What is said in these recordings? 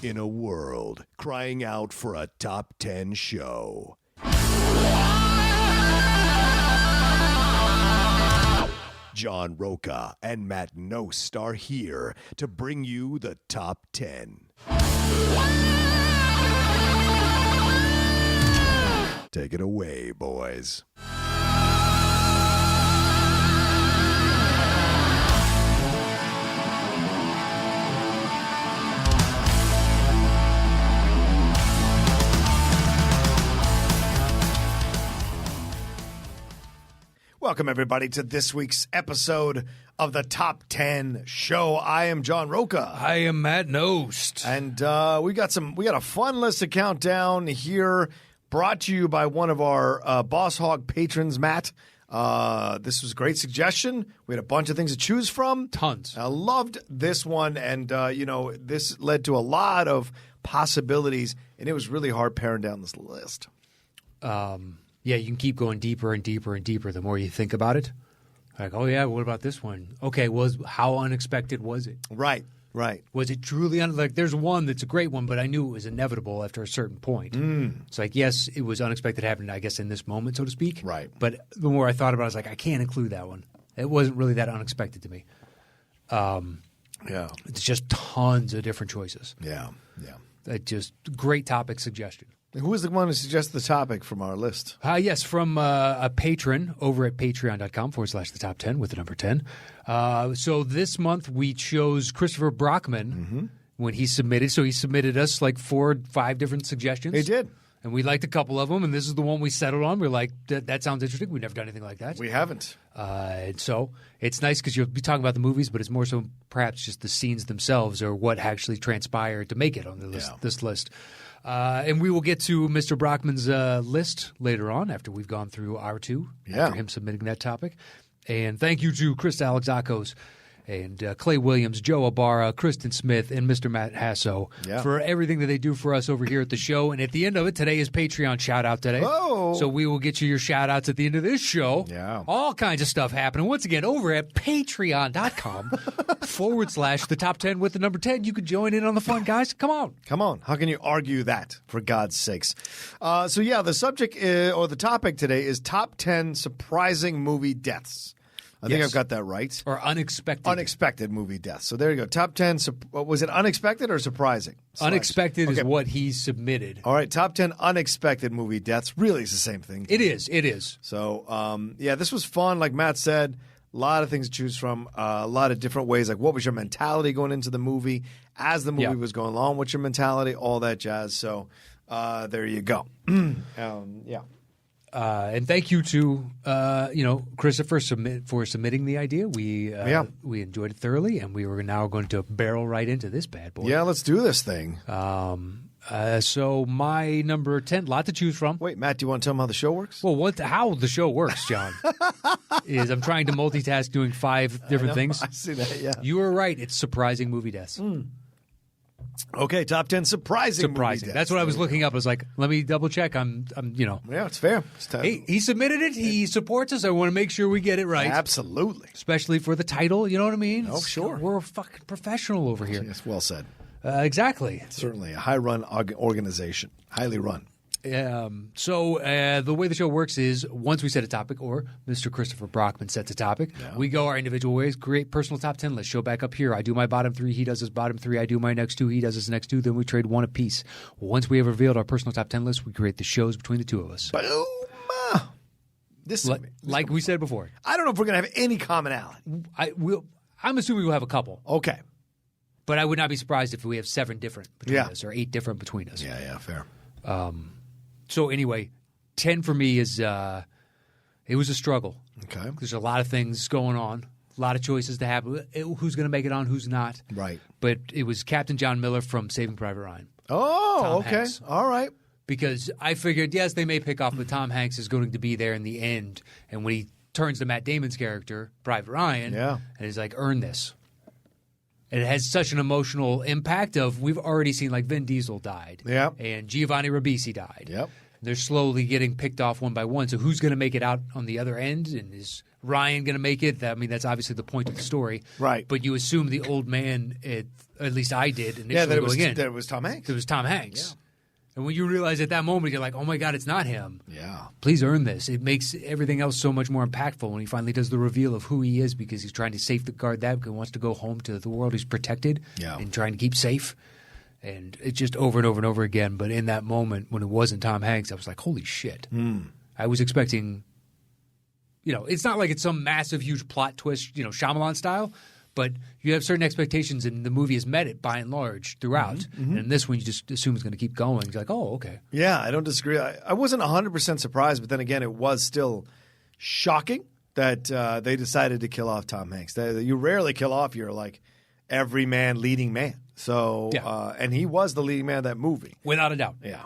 in a world crying out for a top 10 show. John Roca and Matt Nost are here to bring you the top 10. Take it away, boys. Welcome, everybody, to this week's episode of the Top 10 Show. I am John Roca. I am Matt Nost. And we got a fun list to count down here, brought to you by one of our Boss Hog patrons, Matt. This was a great suggestion. We had a bunch of things to choose from. Tons. I loved this one, and this led to a lot of possibilities, and it was really hard paring down this list. Yeah, you can keep going deeper and deeper and deeper the more you think about it. Like, oh, yeah, what about this one? Okay, how unexpected was it? Right. Was it truly like there's one that's a great one, but I knew it was inevitable after a certain point. It's like, yes, it was unexpected happening, I guess, in this moment, so to speak. Right. But the more I thought about it, I was like, I can't include that one. It wasn't really that unexpected to me. Yeah. It's just tons of different choices. Yeah. Just great topic suggestion. Who was the one who suggested the topic from our list? Yes, from a patron over at patreon.com/the top 10 with the number 10. So this month we chose Christopher Brockman when he submitted. So he submitted us like 4 or 5 different suggestions. He did. And we liked a couple of them, and this is the one we settled on. We're like, that sounds interesting. We've never done anything like that. We haven't. And so it's nice because you'll be talking about the movies, but it's more so perhaps just the scenes themselves or what actually transpired to make it on the list, this list. And we will get to Mr. Brockman's list later on after we've gone through our 2, after him submitting that topic. And thank you to Chris Alexakos and Clay Williams, Joe Ibarra, Kristen Smith, and Mr. Matt Hasso for everything that they do for us over here at the show. And at the end of it, today is Patreon shout-out today. Oh. So we will get you your shout-outs at the end of this show. Yeah. All kinds of stuff happening. Once again, over at patreon.com /the top 10 with the number 10. You can join in on the fun, guys. Come on. How can you argue that, for God's sakes? The subject or the topic today is top 10 surprising movie deaths. I think I've got that right. Or unexpected. Unexpected movie deaths. So there you go. Top 10. Was it unexpected or surprising? Unexpected is what he submitted. All right. Top 10 unexpected movie deaths. Really, it's the same thing. It is. So, this was fun. Like Matt said, a lot of things to choose from, a lot of different ways. Like, what was your mentality going into the movie? As the movie was going along, what's your mentality? All that jazz. So, there you go. And thank you to Christopher for submitting the idea. We enjoyed it thoroughly, and we were now going to barrel right into this bad boy. Yeah, let's do this thing. So my number 10, lot to choose from. Wait, Matt, do you want to tell them how the show works? Well, how the show works, John, is I'm trying to multitask doing 5 different things. I see that. Yeah, you were right. It's surprising movie deaths. Okay, top 10 surprising movie deaths. That's what I was looking up. I was like, let me double check. Yeah, it's fair. He submitted it. He supports us. I want to make sure we get it right. Absolutely. Especially for the title. You know what I mean? Oh, sure. We're a fucking professional over here. Yes, well said. Exactly. Certainly a high-run organization. Highly run. So the way the show works is once we set a topic or Mr. Christopher Brockman sets a topic, we go our individual ways, create personal top 10 lists, show back up here. I do my bottom 3, he does his bottom 3, I do my next 2, he does his next 2, then we trade 1 apiece. Once we have revealed our personal top 10 list, we create the shows between the 2 of us. Boom! Like we said before. I don't know if we're going to have any commonality. I'm assuming we'll have a couple. Okay. But I would not be surprised if we have 7 different between us or 8 different between us. Yeah, fair. So anyway, 10 for me is it was a struggle. Okay. There's a lot of things going on, a lot of choices to have. Who's going to make it on, who's not. Right. But it was Captain John Miller from Saving Private Ryan. Oh, Tom okay. Hanks. All right. Because I figured, yes, they may pick off, but Tom Hanks is going to be there in the end. And when he turns to Matt Damon's character, Private Ryan, and he's like, earn this. And it has such an emotional impact of we've already seen like Vin Diesel died. Yep. And Giovanni Ribisi died. Yep. They're slowly getting picked off one by one. So who's going to make it out on the other end? And is Ryan going to make it? I mean, that's obviously the point of the story. Right. But you assume the old man, at least I did initially that that it was Tom Hanks. It was Tom Hanks. Yeah. And when you realize at that moment, you're like, oh, my God, it's not him. Yeah. Please earn this. It makes everything else so much more impactful when he finally does the reveal of who he is because he's trying to safeguard that because he wants to go home to the world he's protected and trying to keep safe. And it's just over and over and over again. But in that moment, when it wasn't Tom Hanks, I was like, holy shit. I was expecting, it's not like it's some massive, huge plot twist, Shyamalan style. But you have certain expectations, and the movie has met it by and large throughout. And in this one, you just assume it's going to keep going. You're like, oh, okay. Yeah, I don't disagree. I wasn't 100% surprised, but then again, it was still shocking that they decided to kill off Tom Hanks. You rarely kill off your, everyman leading man. So, and he was the leading man of that movie. Without a doubt. Yeah.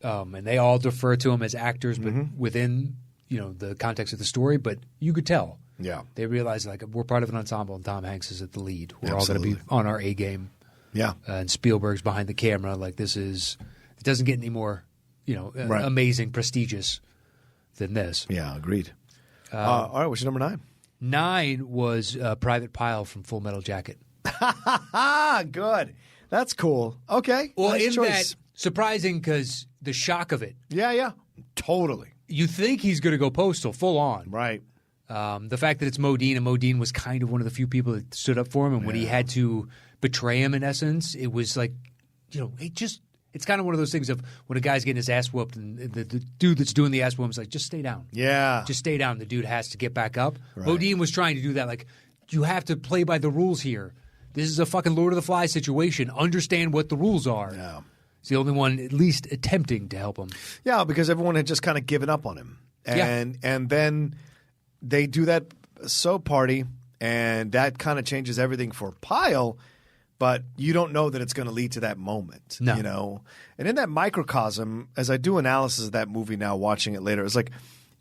And they all defer to him as actors, but within, the context of the story. But you could tell. Yeah. They realize, we're part of an ensemble, and Tom Hanks is at the lead. We're all going to be on our A game. Yeah. And Spielberg's behind the camera. It doesn't get any more, amazing, prestigious than this. Yeah, agreed. All right, what's your number 9? 9 was Private Pile from Full Metal Jacket. Good. That's cool. Okay. Well, nice in choice. that, surprising because the shock of it. Yeah. Totally. You think he's going to go postal full on. Right. The fact that it's Modine, and Modine was kind of one of the few people that stood up for him, and when he had to betray him, in essence, it was like, it's kind of one of those things of when a guy's getting his ass whooped, and the dude that's doing the ass whooping is like, just stay down. Yeah. Just stay down. The dude has to get back up. Right. Modine was trying to do that, you have to play by the rules here. This is a fucking Lord of the Flies situation. Understand what the rules are. Yeah. He's the only one at least attempting to help him. Yeah, because everyone had just kind of given up on him. And then they do that soap party, and that kind of changes everything for Pyle, but you don't know that it's going to lead to that moment. No. And in that microcosm, as I do analysis of that movie now, watching it later, it's like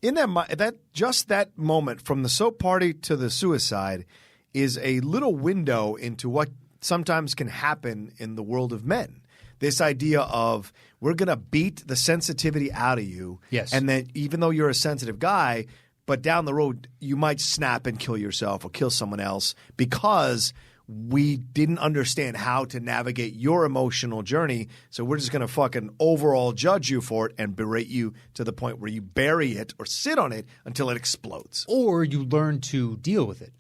in that moment from the soap party to the suicide is a little window into what sometimes can happen in the world of men. This idea of we're going to beat the sensitivity out of you. Yes. And then even though you're a sensitive guy, but down the road you might snap and kill yourself or kill someone else because we didn't understand how to navigate your emotional journey. So we're just going to fucking overall judge you for it and berate you to the point where you bury it or sit on it until it explodes. Or you learn to deal with it.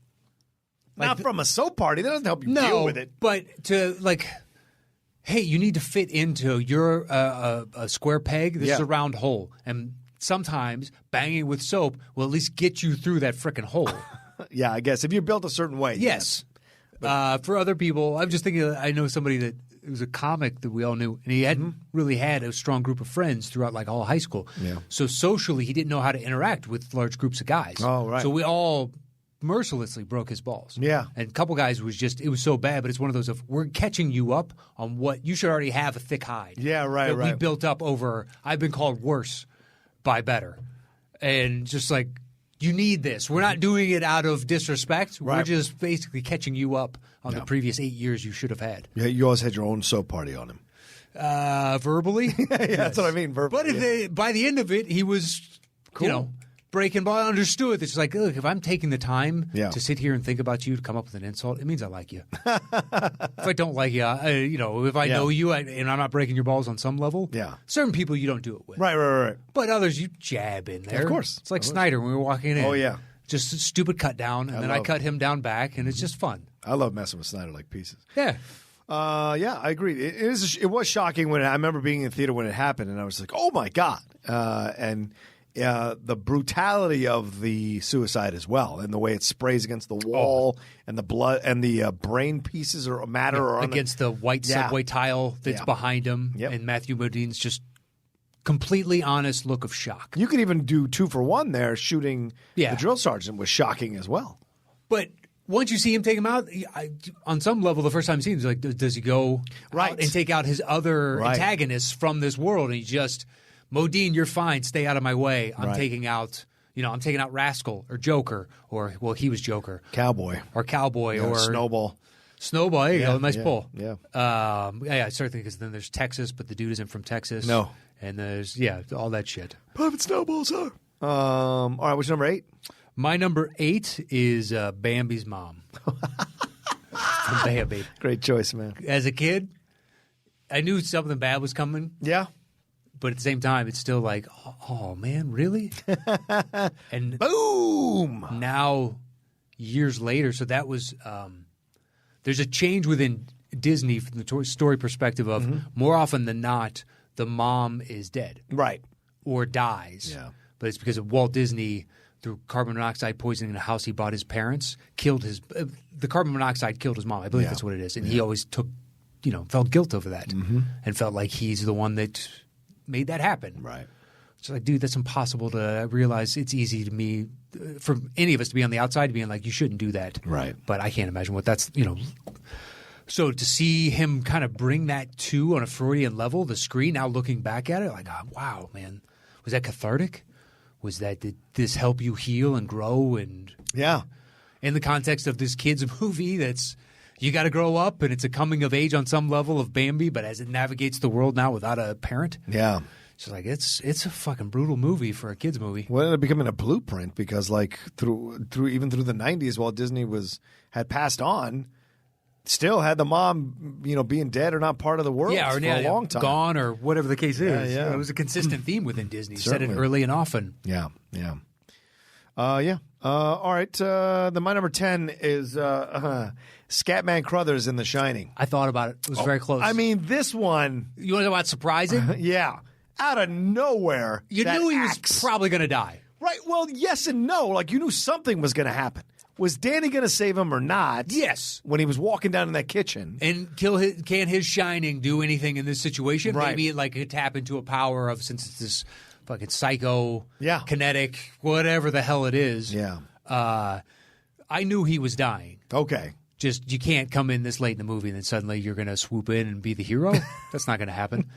Not from a soap party. That doesn't help you deal with it. But to hey, you need to fit into you're a square peg. This is a round hole, and sometimes banging with soap will at least get you through that frickin' hole. Yeah, I guess if you're built a certain way. Yes. For other people, I'm just thinking. I know somebody that it was a comic that we all knew, and he hadn't really had a strong group of friends throughout all high school. Yeah. So socially, he didn't know how to interact with large groups of guys. Oh, right. So we all mercilessly broke his balls. Yeah. And a couple guys it was so bad, but it's one of those of we're catching you up on what you should already have a thick hide. Yeah, right, that right. we built up over, I've been called worse by better. And just you need this. We're not doing it out of disrespect. Right. We're just basically catching you up on the previous 8 years you should have had. Yeah, you always had your own soap party on him. Verbally? That's what I mean, verbally. But by the end of it, he was, cool. Breaking ball. I understood. It's look, if I'm taking the time Yeah. to sit here and think about you to come up with an insult, it means I like you. If I don't like you, if I know you and I'm not breaking your balls on some level, certain people you don't do it with. Right. But others you jab in there. Of course. It's like Snyder when we were walking in. Oh, yeah. Just a stupid cut down, and then I cut him down back, and it's just fun. I love messing with Snyder like pieces. Yeah. Yeah, I agree. It was shocking when I remember being in theater when it happened, and I was like, "Oh my god!" And the brutality of the suicide as well, and the way it sprays against the wall, and the blood and the brain pieces or matter or against the white subway tile that's behind him, and Matthew Modine's just completely honest look of shock. You could even do 2 for 1 there. Shooting the drill sergeant was shocking as well. But once you see him take him out, on some level, the first time you see him, he's like, does he go out and take out his other antagonists from this world? And he just, Modine, you're fine. Stay out of my way. I'm taking out, Rascal or Joker or, well, he was Joker. Cowboy. Or Snowball. Snowball, there you go. Nice pull. Yeah. I started thinking because then there's Texas, but the dude isn't from Texas. No. And there's, all that shit. Private Snowballs are. All right, what's number 8? My number 8 is Bambi's mom. From Bambi. Great choice, man. As a kid, I knew something bad was coming. Yeah. But at the same time, it's still like, oh man, really? And boom! Now, years later, so that was there's a change within Disney from the story perspective of more often than not, the mom is dead. Right. Or dies. Yeah. But it's because of Walt Disney, through carbon monoxide poisoning in a house he bought his parents, killed the carbon monoxide killed his mom. I believe that's what it is. And he always felt guilt over that and felt like he's the one that made that happen. Right. It's like, dude, that's impossible to realize. It's easy to me, for any of us to be on the outside, being like, you shouldn't do that. Right. But I can't imagine what that's, So to see him kind of bring that to, on a Freudian level, the screen, now looking back at it, like, oh, wow, man. Was that cathartic? Did this help you heal and grow? And in the context of this kid's movie, that's, you got to grow up, and it's a coming of age on some level of Bambi, but as it navigates the world now without a parent. Yeah. It's like, it's a fucking brutal movie for a kid's movie. Well, it ended up becoming a blueprint because, like, through even through the 90s, while Disney had passed on, still had the mom, being dead or not part of the world for a long time. Gone or whatever the case is. Yeah. It was a consistent theme within Disney. Certainly. Said it early and often. Yeah. All right. My number 10 is Scatman Crothers in The Shining. I thought about it. It was very close. I mean, this one. You want to know what's surprising? Yeah. Out of nowhere. You knew he was probably going to die. Right. Well, yes and no. Like, you knew something was going to happen. Was Danny going to save him or not? Yes. When he was walking down in that kitchen. And can his Shining do anything in this situation? Right. Maybe it could tap into a power of, since it's this fucking psycho, kinetic, whatever the hell it is. Yeah. I knew he was dying. Okay. Just, you can't come in this late in the movie and then suddenly you're going to swoop in and be the hero. That's not going to happen.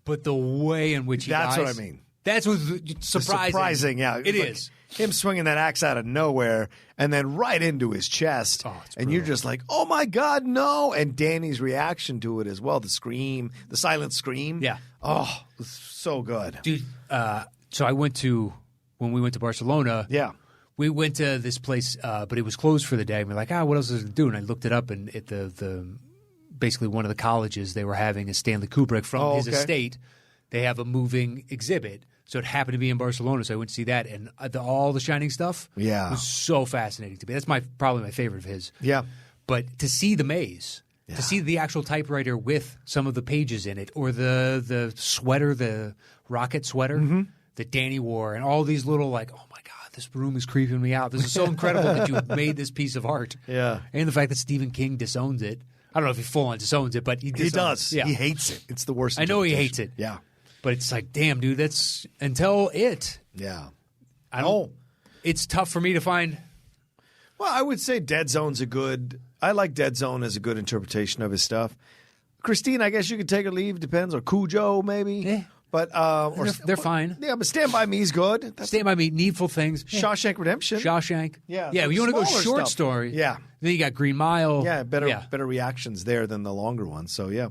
But the way in which he dies. That's what I mean. That's what's surprising. Surprising, yeah. It is. Him swinging that axe out of nowhere and then right into his chest. Oh, it's and brutal. you're just like, oh my God, no. And Danny's reaction to it as well. The scream, the silent scream. Yeah. Oh, it's so good. Dude, so when we went to Barcelona. Yeah. We went to this place, but it was closed for the day. And we're like, what else is it to do? And I looked it up, and at the basically one of the colleges, they were having a Stanley Kubrick from his estate. They have a moving exhibit. So it happened to be in Barcelona, so I went to see that. And all the Shining stuff was so fascinating to me. That's probably my favorite of his. Yeah. But to see the maze, to see the actual typewriter with some of the pages in it, or the sweater, the rocket sweater that Danny wore, and all these little oh my God, this room is creeping me out. This is so incredible that you made this piece of art. Yeah. And the fact that Stephen King disowns it. I don't know if he full-on disowns it, but he does. Yeah. He hates it. It's the worst. I know he hates it. Yeah. But it's like, damn, dude, that's until it. Yeah. It's tough for me to find. Well, I would say Dead Zone's I like Dead Zone as a good interpretation of his stuff. Christine, I guess you could take or leave. Depends. Or Cujo, maybe. Yeah. But they're fine. Yeah, but Stand By Me's good. Stand By Me, Needful Things. Shawshank Redemption. Shawshank. Yeah. Yeah, you want to go short stuff. story. Yeah. Then you got Green Mile. Yeah, better reactions there than the longer ones. So, yeah,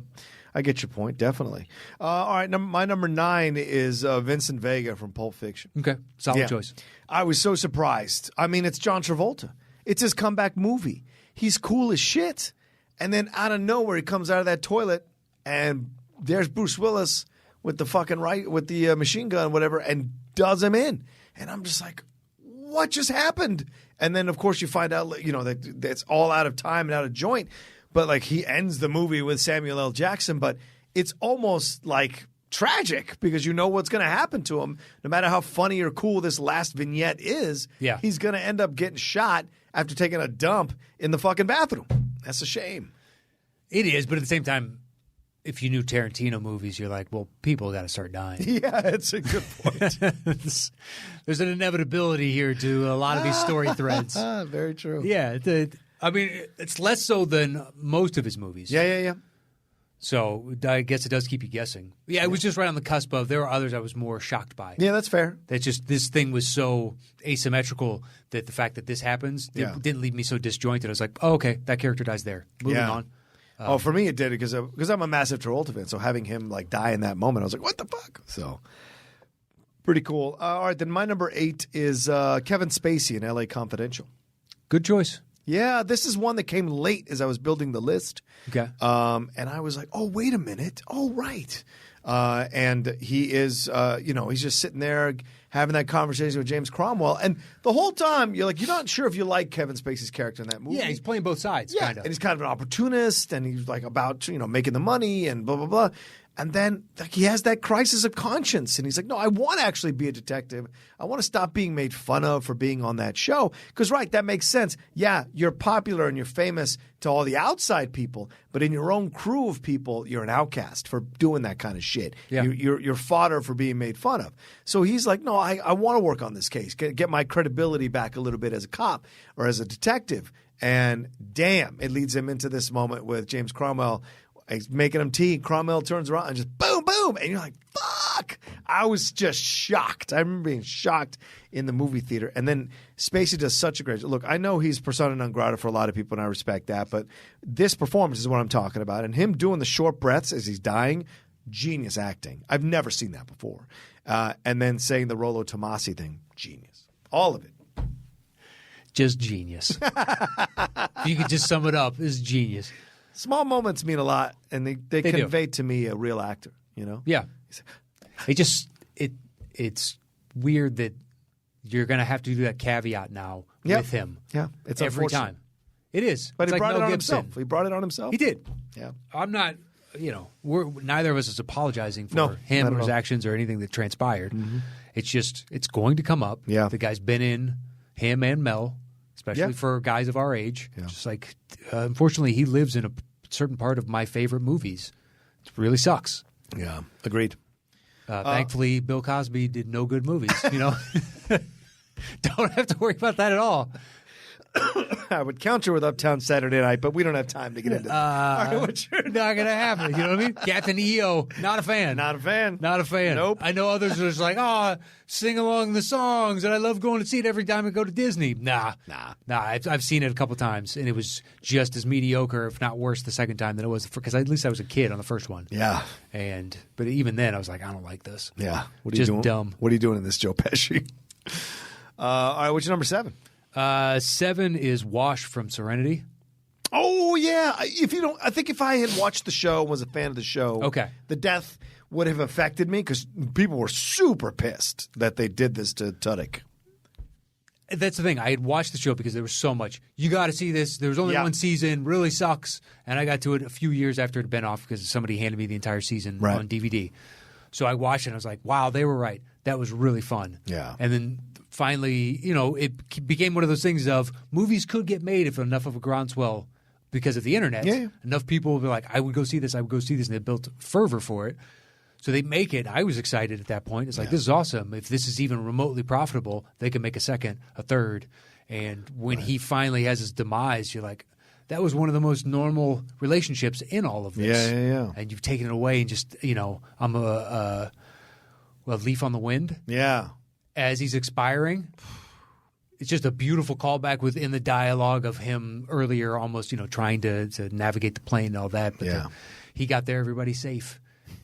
I get your point, definitely. All right, my number 9 is Vincent Vega from Pulp Fiction. Okay, solid choice. I was so surprised. I mean, it's John Travolta. It's his comeback movie. He's cool as shit. And then out of nowhere, he comes out of that toilet, and there's Bruce Willis with the machine gun, whatever, and does him in. And I'm just like, what just happened? And then, of course, you find out, that it's all out of time and out of joint. But, he ends the movie with Samuel L. Jackson. But it's almost, tragic because you know what's going to happen to him. No matter how funny or cool this last vignette is, he's going to end up getting shot after taking a dump in the fucking bathroom. That's a shame. It is, but at the same time, if you knew Tarantino movies, you're like, well, people got to start dying. Yeah, it's a good point. There's an inevitability here to a lot of these story threads. Very true. Yeah. I mean, it's less so than most of his movies. Yeah. So I guess it does keep you guessing. Yeah, it was just right on the cusp of. There were others I was more shocked by. Yeah, that's fair. That just this thing was so asymmetrical that the fact that this happens didn't leave me so disjointed. I was like, oh, okay, that character dies there. Moving on. For me it did because I'm a massive Travolta fan. So having him like die in that moment, I was like, what the fuck? So pretty cool. All right, then my number 8 is Kevin Spacey in L.A. Confidential. Good choice. Yeah, this is one that came late as I was building the list. Okay. And I was like, oh, wait a minute. Oh, right. And he is, he's just sitting there having that conversation with James Cromwell. And the whole time, you're not sure if you like Kevin Spacey's character in that movie. Yeah, he's playing both sides, kind of. And he's kind of an opportunist, and he's like about, making the money and blah, blah, blah. And then he has that crisis of conscience. And he's like, no, I want to actually be a detective. I want to stop being made fun of for being on that show. Because, right, that makes sense. Yeah, you're popular and you're famous to all the outside people. But in your own crew of people, you're an outcast for doing that kind of shit. Yeah. You're fodder for being made fun of. So he's like, no, I want to work on this case. Get my credibility back a little bit as a cop or as a detective. And damn, it leads him into this moment with James Cromwell. He's making him tea. Cromwell turns around and just boom, boom. And you're like, fuck. I was just shocked. I remember being shocked in the movie theater. And then Spacey does such a great job. Look, I know he's persona non grata for a lot of people, and I respect that. But this performance is what I'm talking about. And him doing the short breaths as he's dying, genius acting. I've never seen that before. And then saying the Rollo Tomasi thing, genius. All of it. Just genius. If you could just sum it up, it's genius. Small moments mean a lot, and they convey to me a real actor, Yeah. It's weird that you're going to have to do that caveat now with him. Yeah, it's every time. It is. But it's he like brought it Mel on Gibson. himself. He brought it on himself. He did. Yeah. I'm not, neither of us is apologizing for him or his actions or anything that transpired. Mm-hmm. It's just, it's going to come up. Yeah. The guy's been in, him and Mel, especially for guys of our age. Yeah. Just like, unfortunately, he lives in a certain part of my favorite movies. It really sucks. Yeah, agreed. Thankfully, Bill Cosby did no good movies. Don't have to worry about that at all. I would counter with Uptown Saturday Night, but we don't have time to get into that. Not going to happen. You know what I mean? Captain EO, not a fan. Not a fan. Not a fan. Nope. I know others are just like, sing along the songs, and I love going to see it every time I go to Disney. Nah. I've seen it a couple times, and it was just as mediocre, if not worse, the second time than it was because at least I was a kid on the first one. Yeah. But even then, I was like, I don't like this. Yeah. What are just you doing? Dumb. What are you doing in this, Joe Pesci? All right, what's your number 7? 7 is Wash from Serenity. Oh yeah, I think if I had watched the show and was a fan of the show, the death would have affected me because people were super pissed that they did this to Tudyk. That's the thing. I had watched the show because there was so much. You got to see this. There was only one season. Really sucks. And I got to it a few years after it had been off because somebody handed me the entire season on DVD. So I watched it and I was like, wow, they were right. That was really fun. Yeah. And then finally, it became one of those things of movies could get made if enough of a groundswell because of the internet. Yeah. Enough people would be like, I would go see this. And they built fervor for it. So they make it. I was excited at that point. It's like, this is awesome. If this is even remotely profitable, they can make a second, a third. And when he finally has his demise, you're like, that was one of the most normal relationships in all of this. Yeah. And you've taken it away and just, I'm a leaf on the wind. Yeah. As he's expiring. It's just a beautiful callback within the dialogue of him earlier almost, trying to navigate the plane and all that. But he got there, everybody's safe.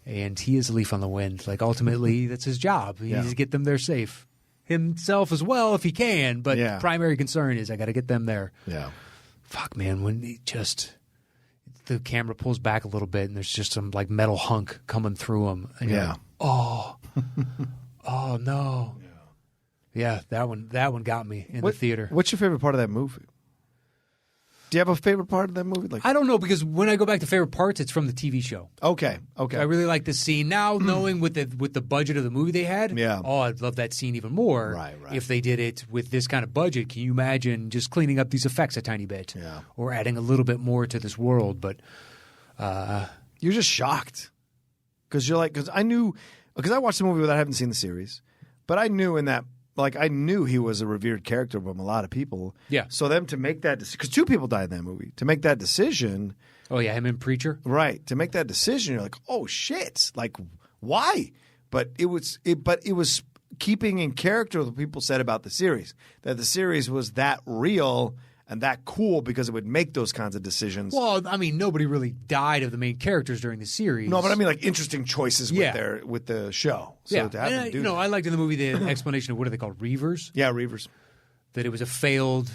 And he is a leaf on the wind. Like, ultimately, that's his job. He needs to get them there safe. Himself as well, if he can. But primary concern is I got to get them there. Yeah. Fuck, man, when the camera pulls back a little bit and there's just some, like, metal hunk coming through him. And you're like, oh no. Yeah, that one got me in the theater. What's your favorite part of that movie? Do you have a favorite part of that movie? I don't know, because when I go back to favorite parts, it's from the TV show. Okay. I really like this scene. Now, knowing with the budget of the movie they had, I'd love that scene even more. Right. If they did it with this kind of budget. Can you imagine just cleaning up these effects a tiny bit? Yeah. Or adding a little bit more to this world, but... You're just shocked. Because you're like... Because I watched the movie without having seen the series, but I knew I knew he was a revered character from a lot of people. Yeah. So them to make that decision, because 2 people died in that movie, to make that decision, Oh yeah, him and Preacher. Right. To make that decision, you're like, oh shit. Like, why? But it was keeping in character what people said about the series. That the series was that real and that cool because it would make those kinds of decisions. Well, I mean, nobody really died of the main characters during the series. No, but I mean like interesting choices with the show. So to have them do I liked in the movie the explanation of what are they called? Reavers? Yeah, Reavers. That it was a failed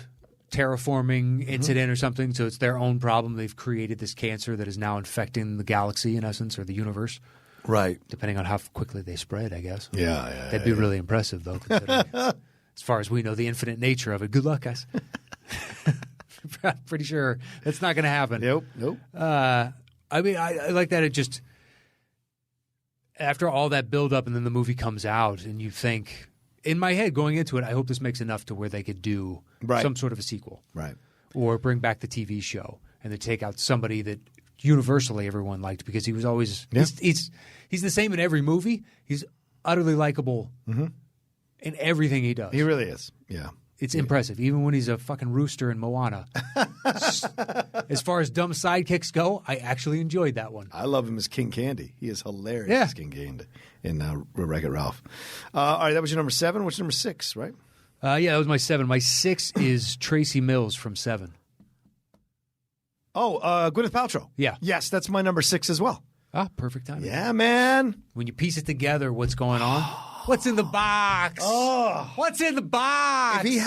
terraforming incident or something, so it's their own problem. They've created this cancer that is now infecting the galaxy, in essence, or the universe. Right. Depending on how quickly they spread, I guess. Yeah. That'd be really impressive, though, considering, as far as we know, the infinite nature of it. Good luck, guys. I'm pretty sure that's not going to happen. Nope. I mean, I like that it just, after all that build-up and then the movie comes out and you think, in my head going into it, I hope this makes enough to where they could do some sort of a sequel. Right. Or bring back the TV show and then take out somebody that universally everyone liked because he was always he's the same in every movie. He's utterly likable in everything he does. He really is. Yeah. It's impressive, even when he's a fucking rooster in Moana. As far as dumb sidekicks go, I actually enjoyed that one. I love him as King Candy. He is hilarious as King Candy in Wreck-It Ralph. All right, that was your number 7. What's your number 6, right? Yeah, that was my 7. My 6 is Tracy Mills from 7. Oh, Gwyneth Paltrow. Yeah. Yes, that's my number 6 as well. Ah, perfect timing. Yeah, man. When you piece it together, what's going on? What's in the box? Oh. What's in the box? If he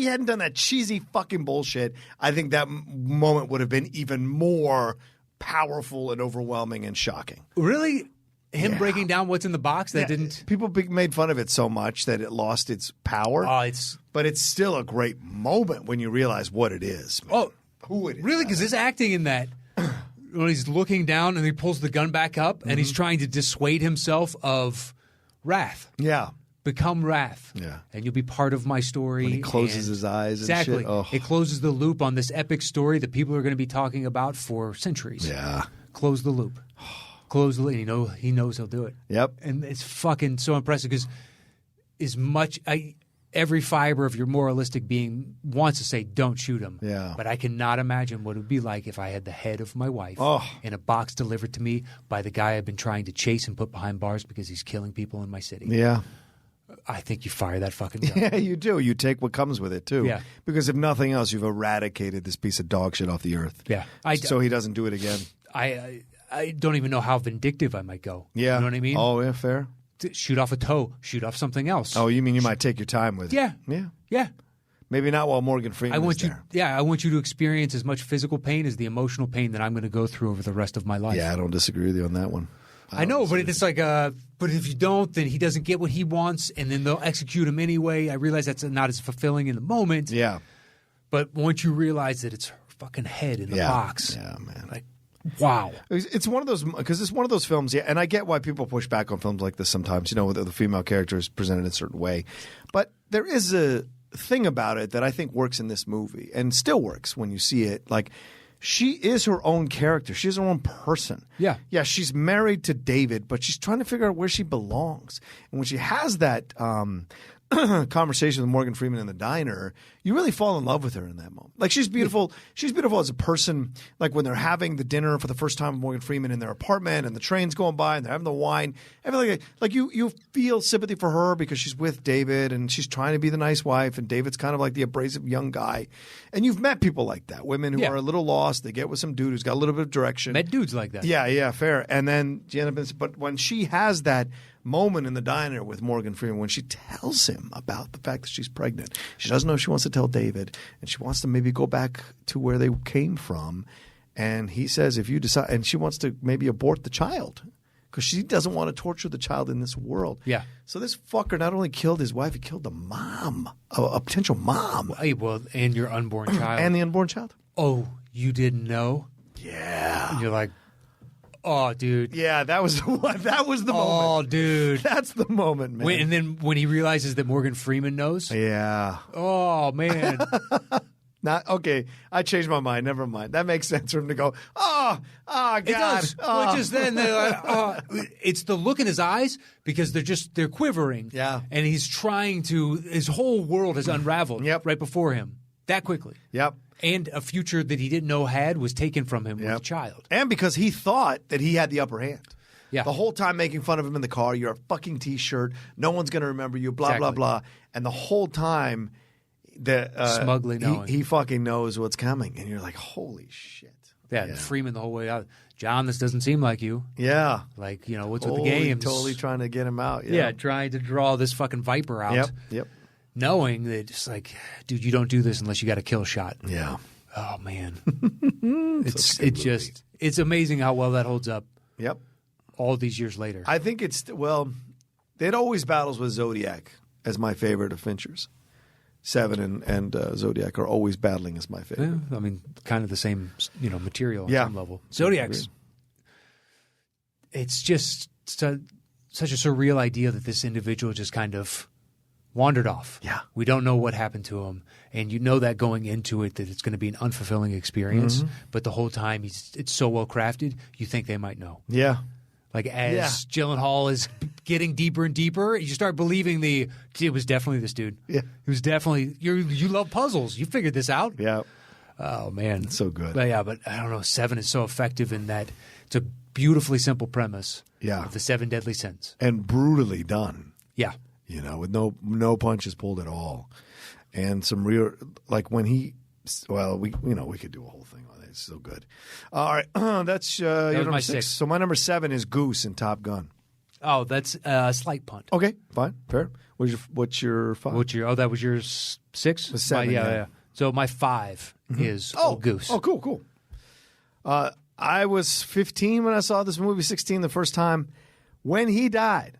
hadn't done that cheesy fucking bullshit, I think that moment would have been even more powerful and overwhelming and shocking. Really? Him breaking down what's in the box that didn't... People made fun of it so much that it lost its power. But it's still a great moment when you realize what it is. Man. Oh, who it is. Really? Because his acting in that, when he's looking down and he pulls the gun back up and he's trying to dissuade himself of Wrath. Yeah. Become Wrath. Yeah. And you'll be part of my story. When he closes his eyes and exactly. shit. Oh. It closes the loop on this epic story that people are going to be talking about for centuries. Yeah. Close the loop. Close the loop. He knows he'll do it. Yep. And it's fucking so impressive because every fiber of your moralistic being wants to say, don't shoot him. Yeah. But I cannot imagine what it would be like if I had the head of my wife in a box delivered to me by the guy I've been trying to chase and put behind bars because he's killing people in my city. Yeah. I think you fire that fucking gun. Yeah, you do. You take what comes with it, too. Yeah. Because if nothing else, you've eradicated this piece of dog shit off the earth. Yeah. So he doesn't do it again. I don't even know how vindictive I might go. Yeah. You know what I mean? Oh, yeah, fair. Shoot off a toe. Shoot off something else. Oh, you mean you might take your time with it? Yeah. Yeah. Yeah. Maybe not while Morgan Freeman is there. I want you to experience as much physical pain as the emotional pain that I'm going to go through over the rest of my life. Yeah, I don't disagree with you on that one. I know, but it's like, but if you don't, then he doesn't get what he wants, and then they'll execute him anyway. I realize that's not as fulfilling in the moment. Yeah. But once you realize that it's her fucking head in the box. Yeah, man. Like, wow. It's one of those, because it's one of those films, and I get why people push back on films like this sometimes, with the female character is presented in a certain way. But there is a thing about it that I think works in this movie, and still works when you see it. Like, she is her own character. She's her own person. Yeah. Yeah, she's married to David, but she's trying to figure out where she belongs. And when she has that conversation with Morgan Freeman in the diner, you really fall in love with her in that moment. Like, she's beautiful. She's beautiful as a person. Like, when they're having the dinner for the first time with Morgan Freeman in their apartment and the train's going by and they're having the wine. Everything like you feel sympathy for her because she's with David and she's trying to be the nice wife and David's kind of like the abrasive young guy. And you've met people like that. Women who are a little lost. They get with some dude who's got a little bit of direction. Met dudes like that. Yeah, fair. And then you end up but when she has that moment in the diner with Morgan Freeman, when she tells him about the fact that she's pregnant, she doesn't know if she wants to tell David, and she wants to maybe go back to where they came from. And he says, if you decide, and she wants to maybe abort the child because she doesn't want to torture the child in this world. Yeah. So this fucker not only killed his wife, he killed the mom, a potential mom. Well, and your unborn child. And the unborn child. Oh, you didn't know? Yeah. And you're like, oh, dude. Yeah, that was the moment. Oh, dude. That's the moment, man. And then when he realizes that Morgan Freeman knows. Yeah. Oh, man. Okay. I changed my mind. Never mind. That makes sense for him to go, God. It does. Well, just then, it's the look in his eyes because they're quivering. Yeah. And he's trying to, his whole world has unraveled right before him that quickly. Yep. And a future that he didn't know was taken from him as a child. And because he thought that he had the upper hand. Yeah. The whole time making fun of him in the car, you're a fucking T-shirt, no one's going to remember you, blah, blah, blah. And the whole time, smugly knowing. He fucking knows what's coming. And you're like, holy shit. Yeah, Freeman the whole way out. John, this doesn't seem like you. Yeah. Like, what's with the games? Totally trying to get him out. Yeah, trying to draw this fucking viper out. Yep. Knowing that it's like, dude, you don't do this unless you got a kill shot. Yeah. Oh, man. It's amazing how well that holds up. Yep. All these years later. I think it always battles with Zodiac as my favorite of Fincher's. Seven and Zodiac are always battling as my favorite. Yeah, I mean, kind of the same, material on some level. Zodiac's, it's just such a surreal idea that this individual just kind of wandered off. Yeah. We don't know what happened to him. And you know that going into it, that it's going to be an unfulfilling experience. But the whole time, it's so well crafted, you think they might know. Yeah. Like as Gyllenhaal is getting deeper and deeper, you start believing it was definitely this dude. Yeah. It was definitely, you love puzzles. You figured this out. Yeah. Oh, man. It's so good. But I don't know. 7 is so effective in that it's a beautifully simple premise. Yeah. Of the 7 deadly sins. And brutally done. Yeah. With no punches pulled at all. And some real, like when we could do a whole thing on it. It's so good. All right. That's your number 6. So my number 7 is Goose in Top Gun. Oh, that's a slight punt. Okay, fine, fair. What's your 5? That was your 6? The 7, yeah. So my 5 is Goose. Oh, cool. I was 15 when I saw this movie, 16 the first time. When he died,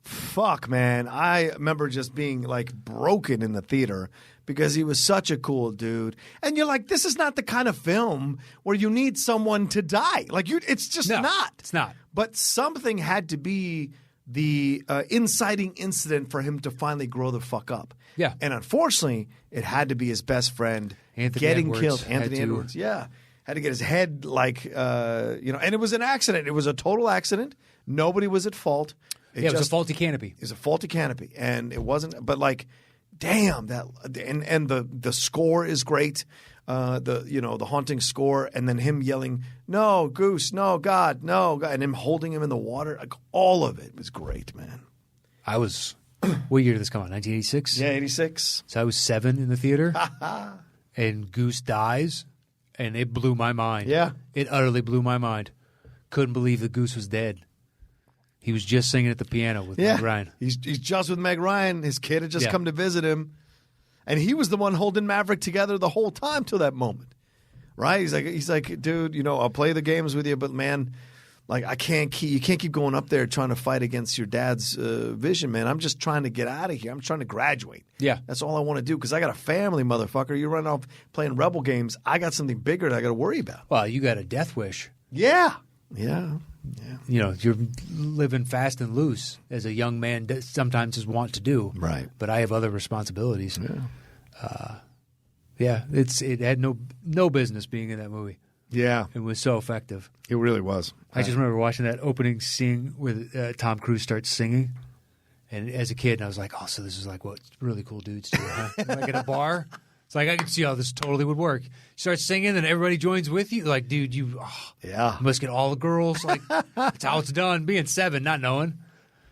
fuck, man, I remember just being like broken in the theater because he was such a cool dude. And you're like, this is not the kind of film where you need someone to die. Like, it's just not. It's not. But something had to be the inciting incident for him to finally grow the fuck up. Yeah. And unfortunately, it had to be his best friend Anthony getting Edwards killed. Anthony Edwards, had to get his head and it was an accident. It was a total accident. Nobody was at fault. It was a faulty canopy. It was a faulty canopy, and it wasn't. But like, damn that, and the score is great. The haunting score, and then him yelling, "No, Goose! No, God! No, God!" and him holding him in the water. Like, all of it was great, man. I was. What year did this come out? 1986. Yeah, 86. So I was 7 in the theater, and Goose dies, and it blew my mind. Yeah, it utterly blew my mind. Couldn't believe that Goose was dead. He was just singing at the piano with Meg Ryan. He's just with Meg Ryan. His kid had just come to visit him. And he was the one holding Maverick together the whole time till that moment. Right? He's like, dude, I'll play the games with you, but man, like you can't keep going up there trying to fight against your dad's vision, man. I'm just trying to get out of here. I'm trying to graduate. Yeah. That's all I want to do because I got a family, motherfucker. You're running off playing Rebel games. I got something bigger that I got to worry about. Well, you got a death wish. Yeah. You're living fast and loose as a young man sometimes is wont to do. Right. But I have other responsibilities. Yeah. It had no business being in that movie. Yeah. It was so effective. It really was. I just remember watching that opening scene where Tom Cruise starts singing. And as a kid, I was like, oh, so this is like what really cool dudes do, huh? Like at a bar. It's like, I can see how this totally would work. You start singing and everybody joins with you. Like, dude, you must get all the girls. Like, that's how it's done. Being 7, not knowing.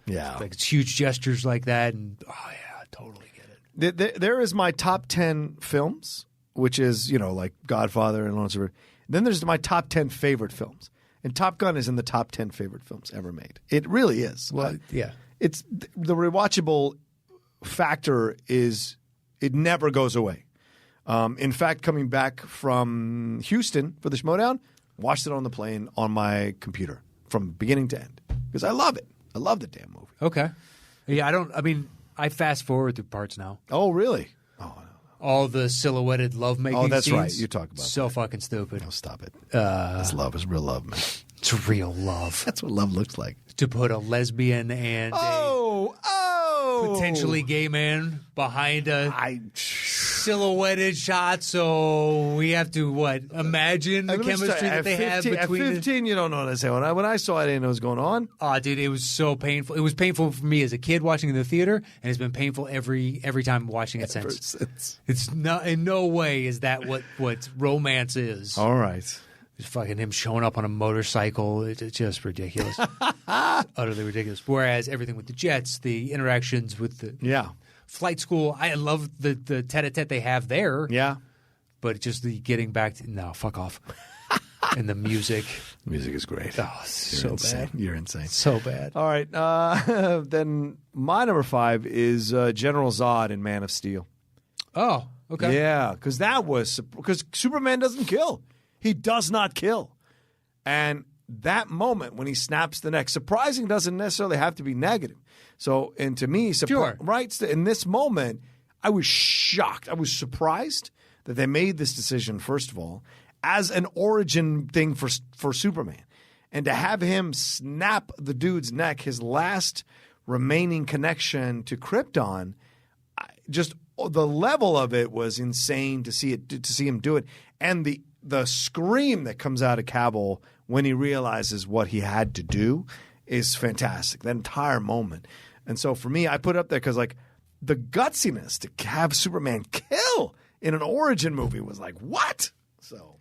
Yeah. Like, it's huge gestures like that. And, I totally get it. There is my top 10 films, which is, like Godfather and Lawrence of Arabia. Then there's my top 10 favorite films. And Top Gun is in the top 10 favorite films ever made. It really is. Well, yeah. It's the rewatchable factor is it never goes away. In fact, coming back from Houston for the Schmoedown, watched it on the plane on my computer from beginning to end because I love it. I love the damn movie. Okay. Yeah, I fast forward through parts now. Oh, really? Oh, no. All the silhouetted lovemaking scenes. Oh, that's right. You talk about so fucking stupid. No, stop it. It's love. It's real love, man. It's real love. That's what love looks like. To put a lesbian and a potentially gay man behind a silhouetted shot, so we have to imagine the chemistry that they have between. At 15, you don't know what I say. When I saw it, I didn't know what was going on. Oh, dude, it was so painful. It was painful for me as a kid watching in the theater, and it's been painful every time watching it since. It's not in no way is that what romance is. All right. Just fucking him showing up on a motorcycle. It's just ridiculous. Utterly ridiculous. Whereas everything with the jets, the interactions with the flight school, I love the tete-a-tete they have there. Yeah. But just the getting back to, no, fuck off. And the music. The music is great. Oh, so bad. You're insane. So bad. All right. Then my number 5 is General Zod in Man of Steel. Oh, okay. Yeah, because Superman doesn't kill. He does not kill. And that moment when he snaps the neck, surprising doesn't necessarily have to be negative. So, and to me, right, in this moment, I was shocked. I was surprised that they made this decision, first of all, as an origin thing for Superman. And to have him snap the dude's neck, his last remaining connection to Krypton, just the level of it was insane to see him do it. And the scream that comes out of Cavill when he realizes what he had to do is fantastic. That entire moment. And so for me, I put it up there because the gutsiness to have Superman kill in an origin movie was like, what? So,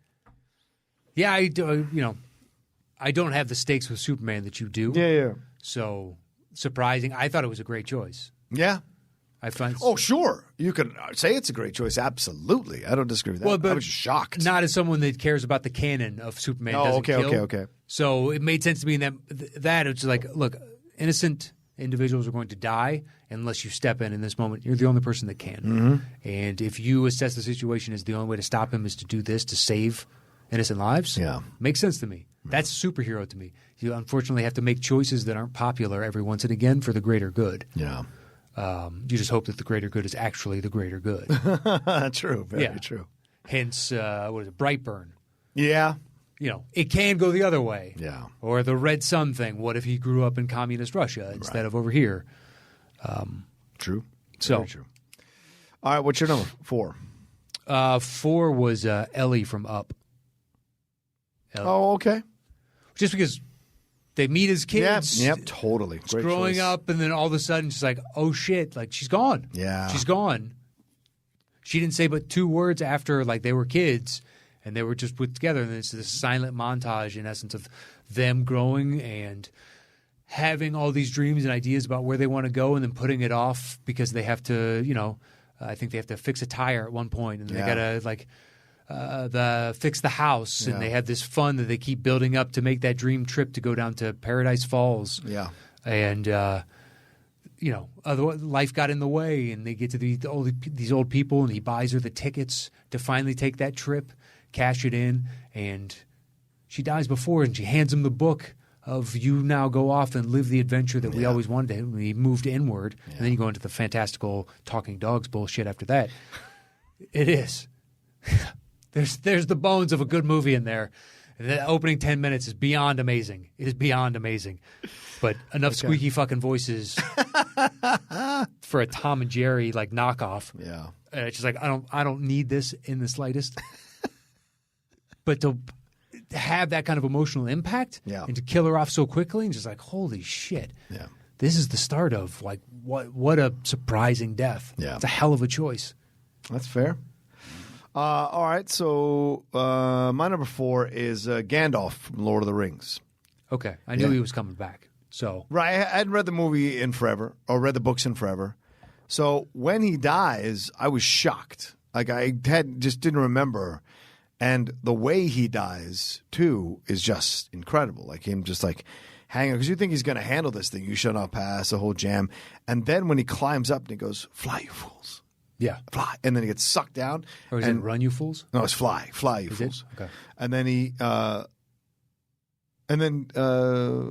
yeah, I don't have the stakes with Superman that you do. Yeah. So surprising. I thought it was a great choice. Yeah. I find. Oh, sure. You can say it's a great choice. Absolutely. I don't disagree with that. Well, but I was shocked. Not as someone that cares about the canon of Superman. Oh, doesn't kill. Okay. So it made sense to me in that it's like, look, innocent individuals are going to die unless you step in this moment. You're the only person that can. Mm-hmm. And if you assess the situation as the only way to stop him is to do this, to save innocent lives, makes sense to me. That's a superhero to me. You unfortunately have to make choices that aren't popular every once and again for the greater good. Yeah. You just hope that the greater good is actually the greater good. True. Very true. Hence, what is it? Brightburn. Yeah. It can go the other way. Yeah. Or the Red Sun thing. What if he grew up in communist Russia instead of over here? True. So, very true. All right. What's your number 4? 4 was Ellie from Up. Ellie. Oh, okay. Just because they meet as kids. Yep, totally. Great growing choice. up, and then all of a sudden she's like, oh shit, she's gone. Yeah. She's gone. She didn't say but 2 words after they were kids and they were just put together. And it's this silent montage, in essence, of them growing and having all these dreams and ideas about where they want to go and then putting it off because they have to, I think they have to fix a tire at one point and they got to fix the house, and they have this fun that they keep building up to make that dream trip to go down to Paradise Falls. Yeah. And, life got in the way, and they get to these old people, and he buys her the tickets to finally take that trip, cash it in, and she dies before, and she hands him the book of you now go off and live the adventure that we always wanted to. We moved inward, and then you go into the fantastical talking dogs bullshit after that. It is. There's the bones of a good movie in there. The opening 10 minutes is beyond amazing. It is beyond amazing. But enough squeaky fucking voices for a Tom and Jerry knockoff. Yeah. It's just I don't need this in the slightest. But to have that kind of emotional impact and to kill her off so quickly and just holy shit. Yeah. This is the start of what a surprising death. Yeah. It's a hell of a choice. That's fair. All right, so my number 4 is Gandalf from Lord of the Rings. Okay, I knew he was coming back. So right, I hadn't read the movie in forever, or read the books in forever. So when he dies, I was shocked. I just didn't remember, and the way he dies too is just incredible. Him just hanging, because you think he's going to handle this thing. You shall not pass, the whole jam, and then when he climbs up and he goes, "Fly, you fools." Yeah. Fly. And then he gets sucked down. Or is it Run, you fools? No, it's Fly. Fly, you fools. Okay. And then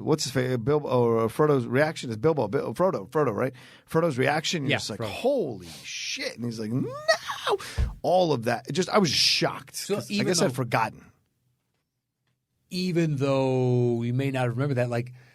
what's his face? Bilbo, or Frodo's reaction is Frodo, right? Frodo's reaction, you're just Frodo. Holy shit. And he's like, no. All of that. I was shocked. So I guess I'd forgotten. Even though you may not remember that,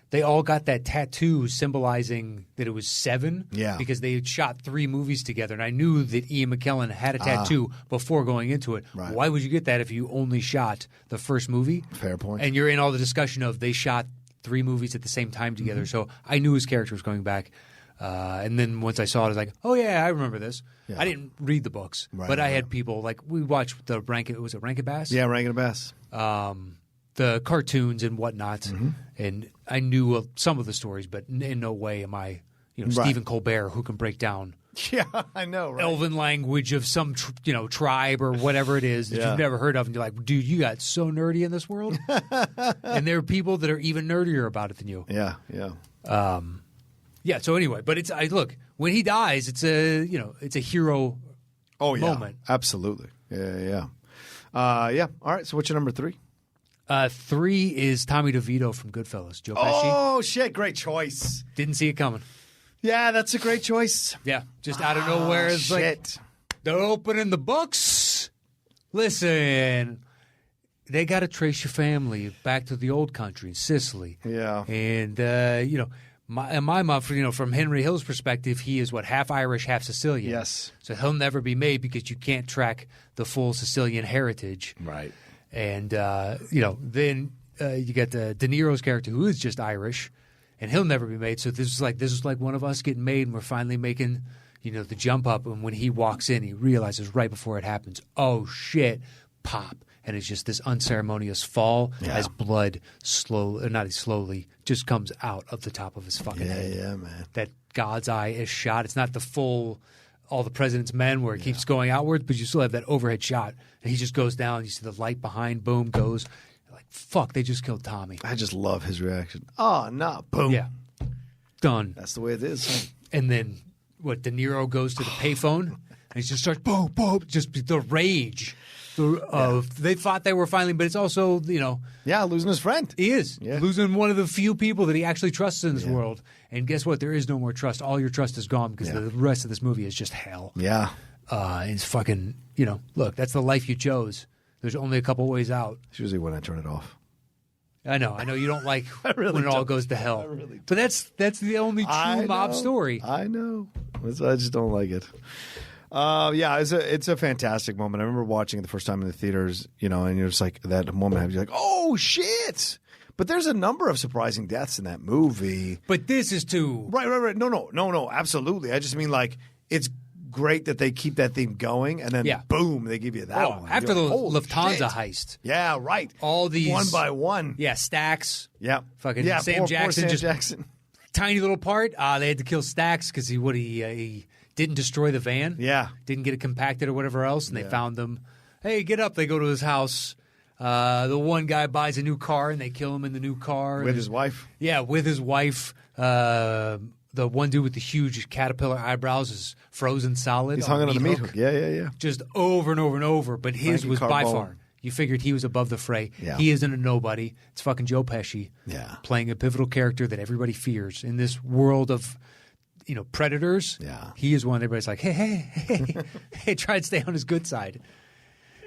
they all got that tattoo symbolizing that it was 7. Yeah. Because they had shot 3 movies together. And I knew that Ian McKellen had a tattoo before going into it. Right. Why would you get that if you only shot the first movie? Fair point. And you're in all the discussion of they shot 3 movies at the same time together. So I knew his character was going back. And then once I saw it, I was like, oh, yeah, I remember this. Yeah. I didn't read the books, but I had people, like, we watched the was it Rankin Bass? Yeah, Rankin Bass. The cartoons and whatnot, and I knew some of the stories, but in no way am I, Stephen Colbert, who can break down Yeah, I know, right? elven language of some tribe or whatever it is that you've never heard of, and you're like, dude, you got so nerdy in this world, and there are people that are even nerdier about it than you. Yeah. Yeah. So anyway, but look, when he dies, it's a hero. Oh yeah, moment. Absolutely. Yeah. Yeah. All right. So what's your number 3? 3 is Tommy DeVito from Goodfellas. Joe Pesci. Oh shit! Great choice. Didn't see it coming. Yeah, that's a great choice. Yeah, just out of nowhere. It's like Shit. they're opening the books. Listen, they got to trace your family back to the old country in Sicily. Yeah. And my mom, from Henry Hill's perspective, he is half Irish, half Sicilian. Yes. So he'll never be made because you can't track the full Sicilian heritage. Right. And then you get De Niro's character, who is just Irish, and he'll never be made. So this is like one of us getting made, and we're finally making the jump up. And when he walks in, he realizes right before it happens, oh shit, pop, and it's just this unceremonious fall as blood slowly just comes out of the top of his fucking head. Yeah, man. That God's eye is shot. It's not the full All the President's Men where it keeps going outwards, but you still have that overhead shot. And he just goes down. You see the light behind, boom, goes. You're like, fuck, they just killed Tommy. I just love his reaction. Oh, no. Boom. Yeah. Done. That's the way it is. And then, De Niro goes to the payphone, and he just starts, boom, boom, just the rage of they thought they were finally, but it's also, Yeah, losing his friend. he is Yeah. losing one of the few people that he actually trusts in this world. And guess what? There is no more trust. All your trust is gone because the rest of this movie is just hell. Yeah. It's fucking, look, that's the life you chose. There's only a couple ways out. It's usually when I turn it off. I know you don't like really when it all don't. goes to hell. I really but that's the only true mob story. I know. I just don't like it. Yeah, it's a fantastic moment. I remember watching it the first time in the theaters, and you're just like, that moment, you're like, oh, shit. But there's a number of surprising deaths in that movie. But this is too... Right. No, absolutely. I just mean, like, it's great that they keep that theme going, and then boom, they give you that one. After the like, Lufthansa heist. Yeah, right. All these... One by one. Yeah, Stax. Yeah. Fucking yeah, Sam poor Jackson. Sam Jackson. Tiny little part. They had to kill Stax because he didn't destroy the van. Yeah. Didn't get it compacted or whatever else, and they found them. Hey, get up. They go to his house. The one guy buys a new car, and they kill him in the new car. With his wife. Yeah, with his wife. The one dude with the huge caterpillar eyebrows is frozen solid. He's hung on the meat hook. Yeah. Just over and over and over. But his Frankie was by Carbone. far. You figured he was above the fray. Yeah. He isn't a nobody. It's fucking Joe Pesci. Yeah. Playing a pivotal character that everybody fears in this world of, predators. Yeah. He is one everybody's like, hey, try and stay on his good side.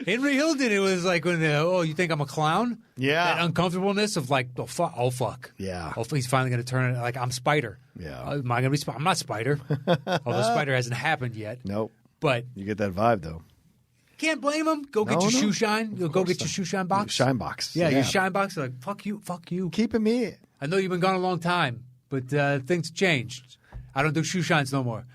Henry Hill did it. Was like when you think I'm a clown? Yeah. That uncomfortableness of like, oh fuck. Yeah. Oh, he's finally going to turn it like I'm Spider. Yeah. Am I going to be I'm not Spider. Although Spider hasn't happened yet. Nope. But You get that vibe, though. can't blame him. Go get your shoe shine. Go get your shoe shine box. Shine box. Yeah, your shine box. They're like, fuck you. Keep him here. I know you've been gone a long time, but things changed. I don't do shoe shines no more.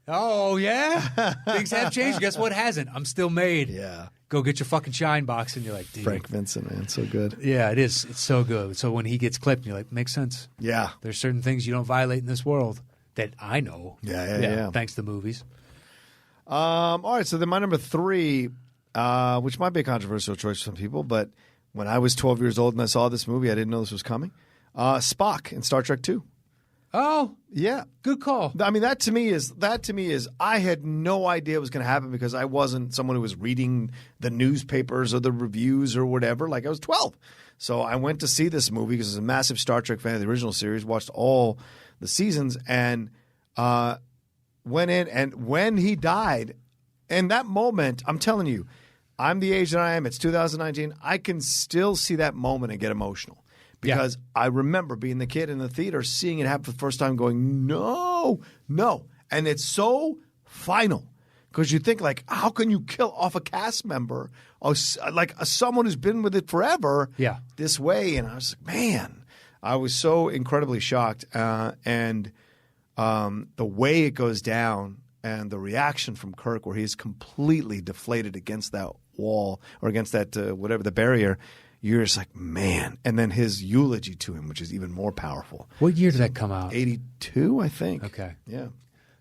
Oh, yeah? Things have changed. Guess what hasn't? I'm still made. Yeah. Go get your fucking shine box. And you're like, dude. Frank Vincent, man. So good. Yeah, it is. It's so good. So when he gets clipped, you're like, makes sense. Yeah. There's certain things you don't violate in this world that I know. Yeah. Thanks to movies. All right, so then my number 3, which might be a controversial choice for some people, but when I was 12 years old and I saw this movie, I didn't know this was coming. Spock in Star Trek 2. Oh, Yeah. good call. I mean, that to me is I had no idea it was going to happen because I wasn't someone who was reading the newspapers or the reviews or whatever. Like, I was 12. So I went to see this movie because I was a massive Star Trek fan of the original series, watched all the seasons, and went in. And when he died, in that moment, I'm telling you, I'm the age that I am. It's 2019. I can still see that moment and get emotional because I remember being the kid in the theater, seeing it happen for the first time, going, no, and it's so final. Because you think, like, how can you kill off a cast member, like someone who's been with it forever, this way? And I was like, man, I was so incredibly shocked. And the way it goes down and the reaction from Kirk, where he's completely deflated against that wall or against that whatever the barrier, you're just like, man. And then his eulogy to him, which is even more powerful. What year did that come out? 82, I think. Okay. Yeah.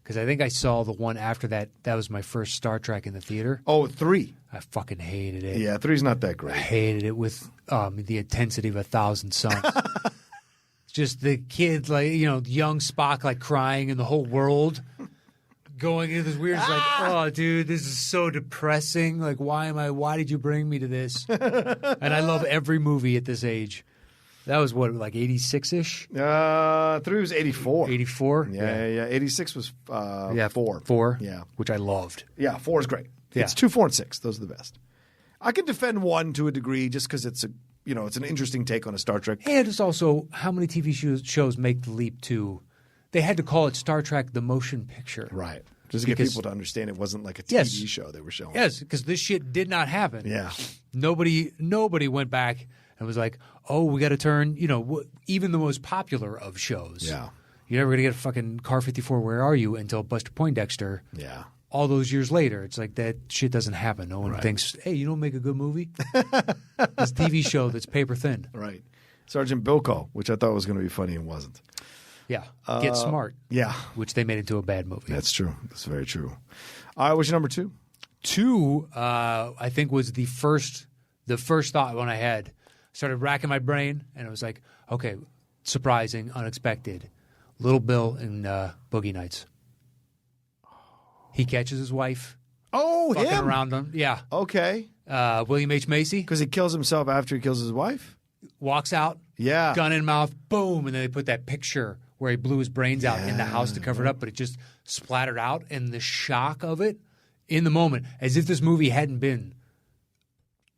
Because I think I saw the one after that. That was my first Star Trek in the theater. Oh, 3. I fucking hated it. Yeah, 3's not that great. I hated it with the intensity of 1,000 Suns. Just the kid, like, young Spock, like, crying, and the whole world going into this weird, it's like, oh, dude, this is so depressing. Like, why did you bring me to this? And I love every movie at this age. That was what, like 86-ish? 3 was 84. 84? Yeah. 86 was 4. 4? Yeah. Which I loved. Yeah, 4 is great. Yeah. It's 2, 4, and 6. Those are the best. I can defend 1 to a degree just because it's it's an interesting take on a Star Trek. And it's also how many TV shows make the leap to – they had to call it Star Trek the Motion Picture. Right. Just to get people to understand it wasn't like a TV show they were showing. Yes, because this shit did not happen. Yeah. Nobody went back and was like, oh, we got to turn, even the most popular of shows. Yeah. You're never going to get a fucking Car 54, Where Are You? Until Buster Poindexter. Yeah. All those years later. It's like that shit doesn't happen. No one thinks, hey, you don't make a good movie? This TV show that's paper thin. Right. Sergeant Bilko, which I thought was going to be funny and wasn't. Yeah. Get Smart. Yeah. Which they made into a bad movie. That's true. That's very true. All right, what's your number 2? 2, I think, was the first thought when I had started racking my brain, and it was like, okay, surprising, unexpected. Little Bill in Boogie Nights. He catches his wife. Oh, fucking him? around him. Yeah. Okay. William H. Macy. Because he kills himself after he kills his wife? Walks out. Yeah. Gun in mouth. Boom. And then they put that picture where he blew his brains out in the house to cover it up, but it just splattered out. And the shock of it in the moment, as if this movie hadn't been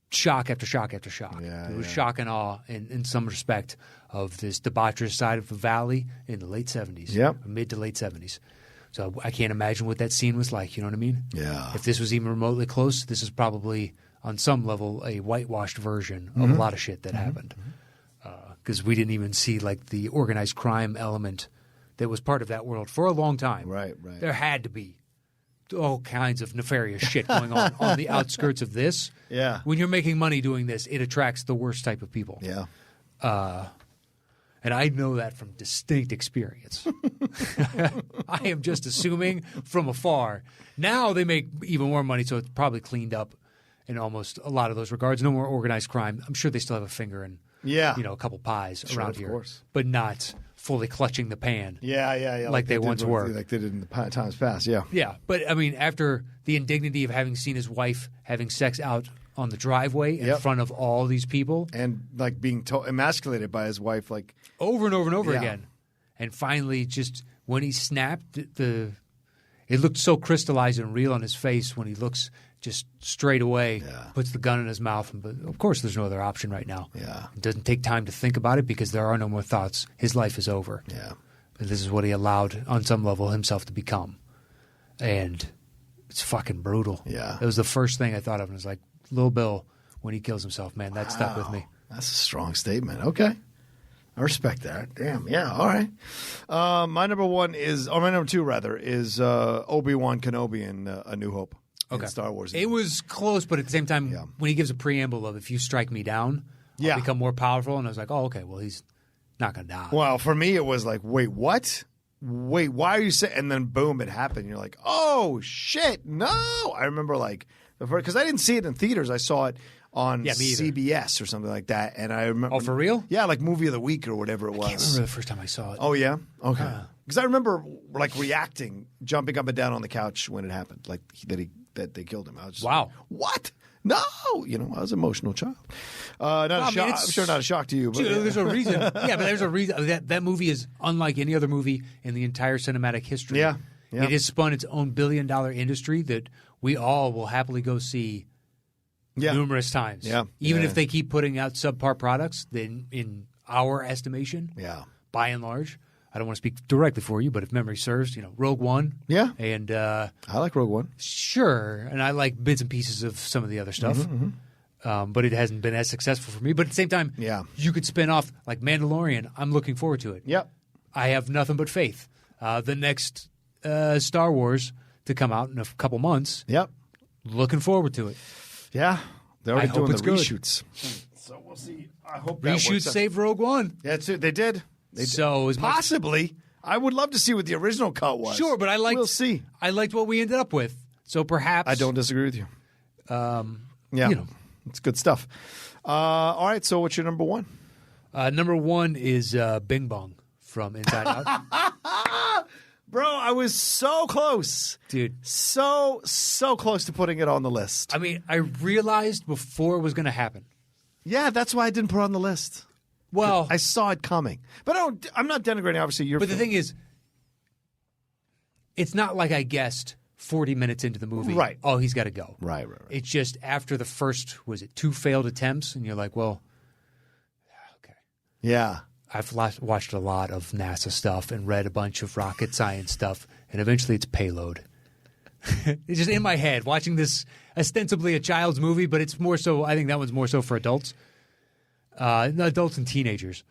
shock after shock after shock. Yeah, it was shock and awe in some respect of this debaucherous side of the valley in the late 70s. Yep. Mid to late 70s. So I can't imagine what that scene was like. You know what I mean? Yeah. If this was even remotely close, this is probably on some level a whitewashed version of a lot of shit that happened. Because we didn't even see like the organized crime element that was part of that world for a long time. Right. There had to be all kinds of nefarious shit going on the outskirts of this. Yeah. When you're making money doing this, it attracts the worst type of people. Yeah. And I know that from distinct experience. I am just assuming from afar. Now they make even more money, so it's probably cleaned up in almost a lot of those regards. No more organized crime. I'm sure they still have a finger in, a couple pies around here, course. but not fully clutching the pan. Yeah. Like they once were. Like they did in the times past, yeah. Yeah, but I mean, after the indignity of having seen his wife having sex out on the driveway in front of all these people. And like being emasculated by his wife, like over and over and over again. And finally, just when he snapped, it looked so crystallized and real on his face when he looks just straight away, puts the gun in his mouth. But of course, there's no other option right now. Yeah. It doesn't take time to think about it because there are no more thoughts. His life is over. Yeah. But this is what he allowed, on some level, himself to become. And it's fucking brutal. Yeah. It was the first thing I thought of, and it was like, Little Bill, when he kills himself, man, that stuck with me. That's a strong statement. Okay. I respect that. Damn. Yeah. All right. My number 2 rather, is Obi-Wan Kenobi in A New Hope. In Star Wars. It was close, but at the same time, when he gives a preamble of, if you strike me down, I'll become more powerful. And I was like, oh, okay, well, he's not going to die. Well, for me, it was like, wait, what? Wait, why are you saying? And then boom, it happened. You're like, oh, shit, no. I remember like, because I didn't see it in theaters. I saw it on CBS or something like that. And I remember. Oh, for real? Yeah, like Movie of the Week or whatever it was. I can't remember the first time I saw it. Oh, yeah? Okay. Because I remember like reacting, jumping up and down on the couch when it happened, like that they killed him. I was just wow. Like, what? No, I was an emotional child. I'm sure not a shock to you. But there's a reason. Yeah, but there's a reason. That movie is unlike any other movie in the entire cinematic history. Yeah. It has spun its own billion-dollar industry that we all will happily go see numerous times. Yeah. Even if they keep putting out subpar products, then in our estimation. Yeah. By and large. I don't want to speak directly for you, but if memory serves, Rogue One. Yeah. And I like Rogue One. Sure. And I like bits and pieces of some of the other stuff. But it hasn't been as successful for me. But at the same time, you could spin off like Mandalorian. I'm looking forward to it. Yep. I have nothing but faith. The next Star Wars to come out in a couple months. Yep. Looking forward to it. Yeah. They're already doing the good. reshoots. So we'll see. I hope that Reshoots works out. saved Rogue One. Yeah, they did. So as possibly, I would love to see what the original cut was. Sure, but we'll see. I liked what we ended up with. So perhaps I don't disagree with you. Yeah, it's good stuff. All right, so what's your number one? Number one is Bing Bong from Inside Out. Bro, I was so close, dude. So close to putting it on the list. I mean, I realized before it was going to happen. Yeah, that's why I didn't put it on the list. Well, I saw it coming, but I'm not denigrating. Obviously, But the thing is, it's not like I guessed 40 minutes into the movie. Right. Oh, he's got to go. Right. It's just after the first, two failed attempts, and you're like, well, okay. Yeah. I've watched a lot of NASA stuff and read a bunch of rocket science stuff, and eventually it's payload. It's just in my head watching this ostensibly a child's movie, but it's more so. I think that one's more so for adults. Adults and teenagers,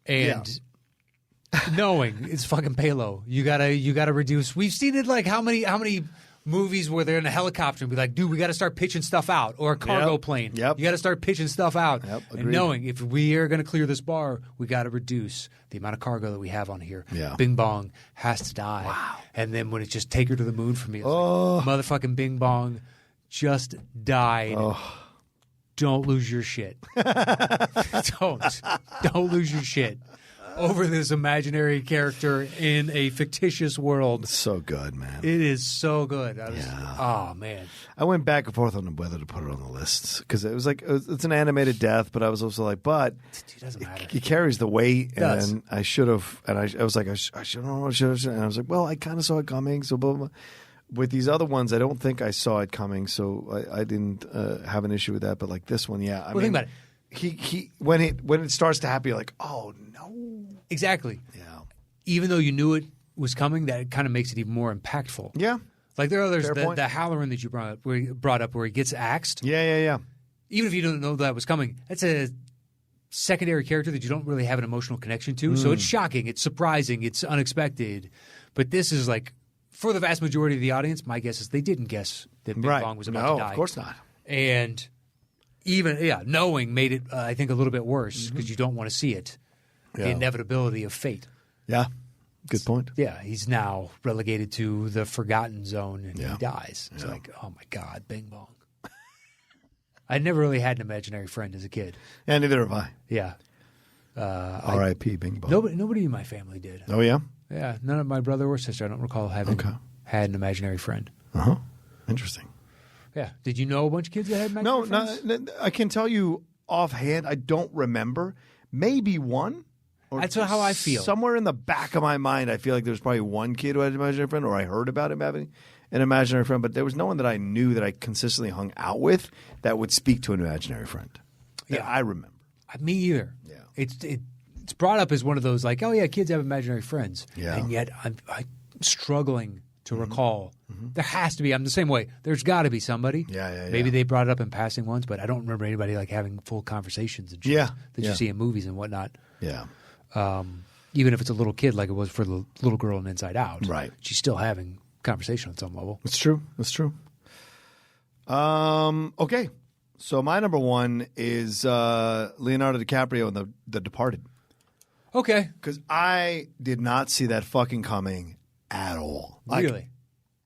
and knowing it's fucking payload. You gotta reduce. We've seen it like how many movies where they're in a helicopter and be like, dude, we got to start pitching stuff out, or a cargo plane. Yep. You got to start pitching stuff out, and knowing if we are going to clear this bar, we got to reduce the amount of cargo that we have on here. Yeah. Bing Bong has to die. Wow. And then when it's just take her to the moon for me, it's like, motherfucking Bing Bong just died. Don't lose your shit. Don't lose your shit over this imaginary character in a fictitious world. So good, man. It is so good. Oh, man. I went back and forth on whether to put it on the list because it was like it's an animated death, but I was also like, but it doesn't matter. It carries the weight, does. And I should have. And I was like, I should have. And I was like, well, I kind of saw it coming. So, blah, blah. With these other ones, I don't think I saw it coming, so I didn't have an issue with that. But like this one, yeah. I mean, think about it. He when it starts to happen, you're like, oh no. Exactly. Yeah. Even though you knew it was coming, that kind of makes it even more impactful. Yeah. Like there are others, the Halloran that you brought up where he gets axed. Yeah. Even if you don't know that was coming, that's a secondary character that you don't really have an emotional connection to. So it's shocking, it's surprising, it's unexpected. But this is like, for the vast majority of the audience, my guess is they didn't guess that Bing Bong was about to die. No, of course not. And even, knowing made it, I think, a little bit worse because you don't want to see it. The inevitability of fate. Yeah. Good point. Yeah, he's now relegated to the forgotten zone and he dies. It's like, oh my God, Bing Bong. I never really had an imaginary friend as a kid. Yeah, neither have I. Yeah. R.I.P. Bing Bong. Nobody in my family did. Oh, yeah? Yeah, none of my brother or sister. I don't recall having had an imaginary friend. Uh-huh. Interesting. Yeah. Did you know a bunch of kids that had imaginary friends? No, I can tell you offhand, I don't remember. Maybe one. That's how I feel. Somewhere in the back of my mind, I feel like there's probably one kid who had an imaginary friend, or I heard about him having an imaginary friend, but there was no one that I knew that I consistently hung out with that would speak to an imaginary friend. Yeah, I remember. Me either. Yeah. It's brought up as one of those like, oh yeah, kids have imaginary friends. Yeah. And yet I'm struggling to recall. There has to be. I'm the same way. There's got to be somebody. Yeah. Maybe they brought it up in passing once, but I don't remember anybody like having full conversations and shit that you see in movies and whatnot. Yeah. Even if it's a little kid like it was for the little girl in Inside Out. Right. She's still having conversation on some level. It's true. Okay. So my number one is Leonardo DiCaprio in The Departed. Okay. Because I did not see that fucking coming at all. Really?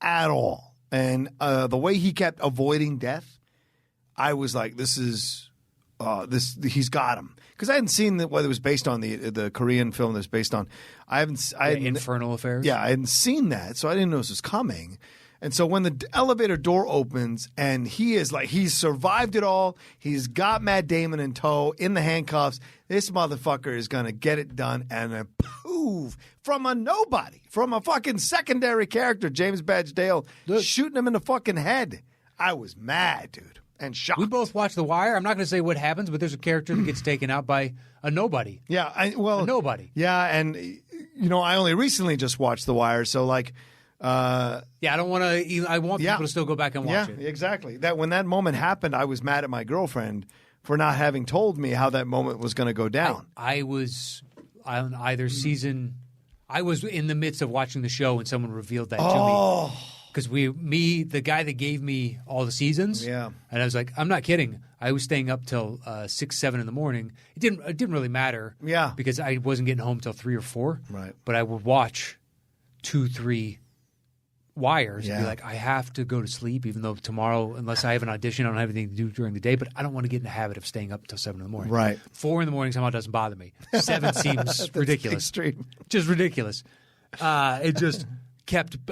At all. And the way he kept avoiding death, I was like, he's got him. Because I hadn't seen whether it was based on the Korean film that was based on. Infernal Affairs? Yeah, I hadn't seen that, so I didn't know this was coming. And so when the elevator door opens and he's survived it all, he's got Matt Damon in tow in the handcuffs, this motherfucker is going to get it done. And then poof, from a nobody, from a fucking secondary character, James Badge Dale, shooting him in the fucking head. I was mad, dude. and shocked. We both watched The Wire. I'm not going to say what happens, but there's a character that gets taken out by a nobody. Yeah, a nobody. Yeah, and I only recently just watched The Wire, so like. I don't want to. I want people to still go back and watch it. Yeah, exactly. That when that moment happened, I was mad at my girlfriend for not having told me how that moment was going to go down. I was on either season. I was in the midst of watching the show when someone revealed that to me. Because the guy that gave me all the seasons, and I was like, I'm not kidding. I was staying up till 6, 7 in the morning. It didn't really matter, because I wasn't getting home till 3 or 4. Right. But I would watch 2, 3 wires and be like, I have to go to sleep, even though tomorrow, unless I have an audition, I don't have anything to do during the day. But I don't want to get in the habit of staying up until 7 in the morning. Right. 4 in the morning somehow doesn't bother me. 7 seems ridiculous. Extreme. Just ridiculous. It just.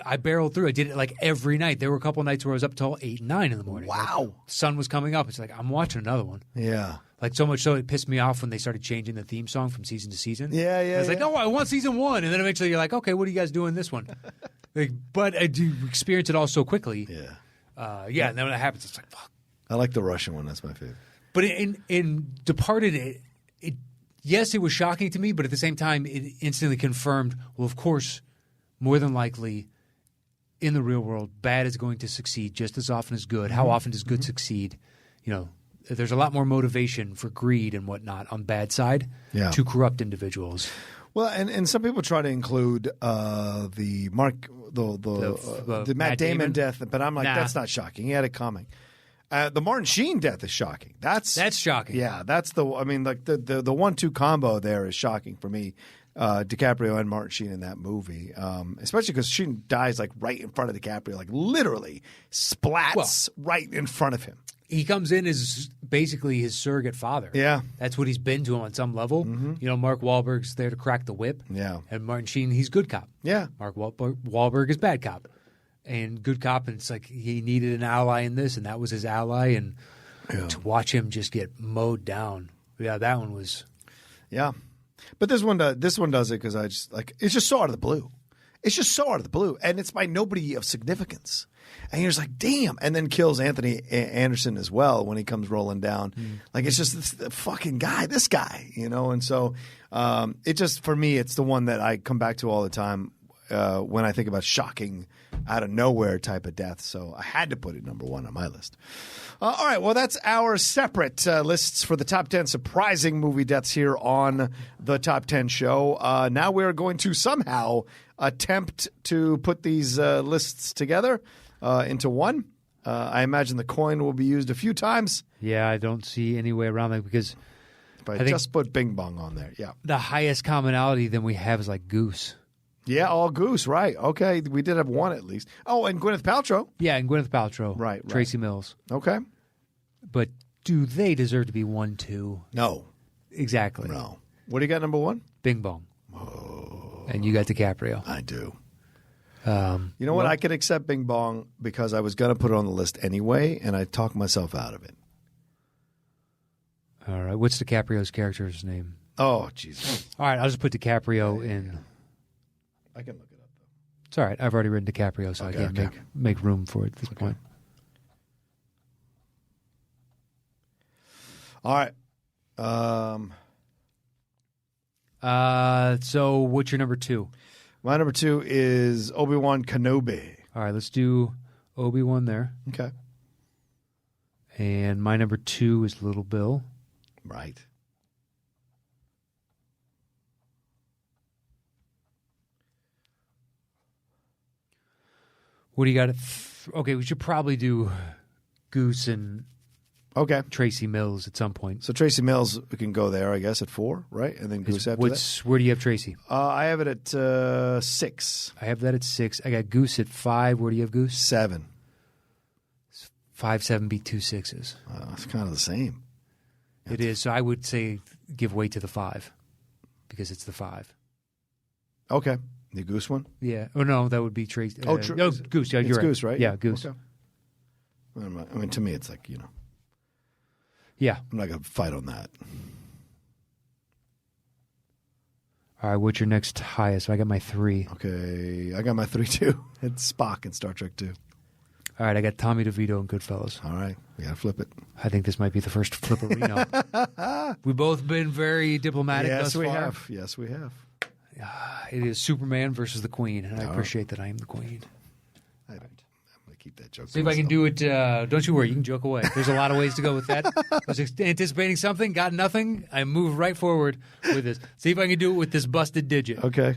I barreled through. I did it like every night. There were a couple of nights where I was up till 8, 9 in the morning. Wow. Like, sun was coming up. It's like, I'm watching another one. Yeah. Like so much so it pissed me off when they started changing the theme song from season to season. Yeah. I was like, no, I want season 1. And then eventually you're like, okay, what are you guys doing this one? But I do experience it all so quickly. Yeah. And then when it happens, it's like, fuck. I like the Russian one. That's my favorite. But in Departed, yes, it was shocking to me, but at the same time, it instantly confirmed, well, of course, more than likely, in the real world, bad is going to succeed just as often as good. How often does good succeed? There's a lot more motivation for greed and whatnot on bad side to corrupt individuals. Well, and some people try to include the Matt Damon death, but I'm like, that's not shocking. He had it coming. The Martin Sheen death is shocking. That's shocking. Yeah, that's the 1-2 combo there is shocking for me. DiCaprio and Martin Sheen in that movie, especially because Sheen dies like right in front of DiCaprio, like literally splats right in front of him. He comes in as basically his surrogate father. Yeah. That's what he's been to him on some level. Mm-hmm. Mark Wahlberg's there to crack the whip. Yeah. And Martin Sheen, he's good cop. Yeah. Mark Wahlberg is bad cop. And good cop, and it's like he needed an ally in this, and that was his ally. And to watch him just get mowed down. Yeah, that one was. Yeah. But this one does it because I just like it's just so out of the blue. It's just so out of the blue, and it's by nobody of significance. And you're just like, damn, and then kills Anthony Anderson as well when he comes rolling down. Like it's just the fucking guy, this guy, And so it just for me, it's the one that I come back to all the time when I think about shocking, out of nowhere type of death. So I had to put it number 1 on my list. All right, well, that's our separate lists for the top 10 surprising movie deaths here on the Top 10 show. Now we're going to somehow attempt to put these lists together into one. I imagine the coin will be used a few times. Yeah, I don't see any way around that because I just put Bing Bong on there. Yeah, the highest commonality then we have is like Goose. Yeah, all Goose, right. Okay, we did have one at least. Oh, and Gwyneth Paltrow. Yeah, and Gwyneth Paltrow. Right. Tracy Mills. Okay. But do they deserve to be 1, 2? No. Exactly. No. What do you got number 1? Bing Bong. Oh. And you got DiCaprio. I do. You know what? I could accept Bing Bong because I was going to put it on the list anyway, and I talked myself out of it. All right. What's DiCaprio's character's name? Oh, Jesus. All right. I'll just put DiCaprio in. I can look it up, though. It's all right. I've already written DiCaprio, so I can't make room for it at this point. All right. So what's your number 2? My number 2 is Obi-Wan Kenobi. All right, let's do Obi-Wan there. Okay. And my number 2 is Little Bill. Right. What do you got? Okay, we should probably do Goose and Tracy Mills at some point. So Tracy Mills, we can go there, I guess, at 4, right? And then Goose after that. Where do you have Tracy? I have it at 6. I have that at 6. I got Goose at 5. Where do you have Goose? 7. 5, 7 beat 2 6s. It's kind of the same. It is. So I would say give way to the 5 because it's the 5. Okay. The Goose one? Yeah. Oh, no, that would be Tracy. Goose. Yeah, you're right. Goose, right? Yeah, Goose. Okay. I mean, to me, it's like, Yeah. I'm not going to fight on that. All right, what's your next highest? I got my 3. Okay, I got my 3 too. It's Spock in Star Trek 2. All right, I got Tommy DeVito and Goodfellas. All right, we got to flip it. I think this might be the first flipperino. We've both been very diplomatic thus far. Yes, we have. It is Superman versus the Queen, and I appreciate that I am the Queen. I'm going to keep that joke. See if I can do it. Don't you worry, you can joke away. There's a lot of ways to go with that. I was anticipating something, got nothing. I move right forward with this. See if I can do it with this busted digit. Okay.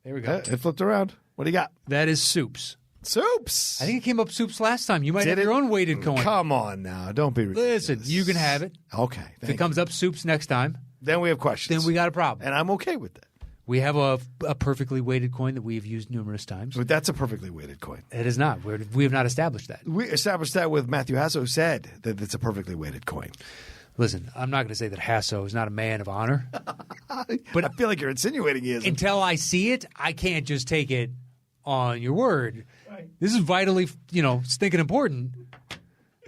There we go. It flipped around. What do you got? That is Soups. Soups. I think it came up Soups last time. You might have your own weighted coin. Come on now. Don't be ridiculous. Listen, you can have it. Okay. If it comes up Soups next time, then we have questions. then we got a problem. And I'm okay with that. We have a perfectly weighted coin that we have used numerous times. But that's a perfectly weighted coin. It is not. We have not established that. We established that with Matthew Hasso, who said that it's a perfectly weighted coin. Listen, I'm not going to say that Hasso is not a man of honor. But I feel like you're insinuating he isn't. Until I see it, I can't just take it on your word. Right. This is vitally, stinking important.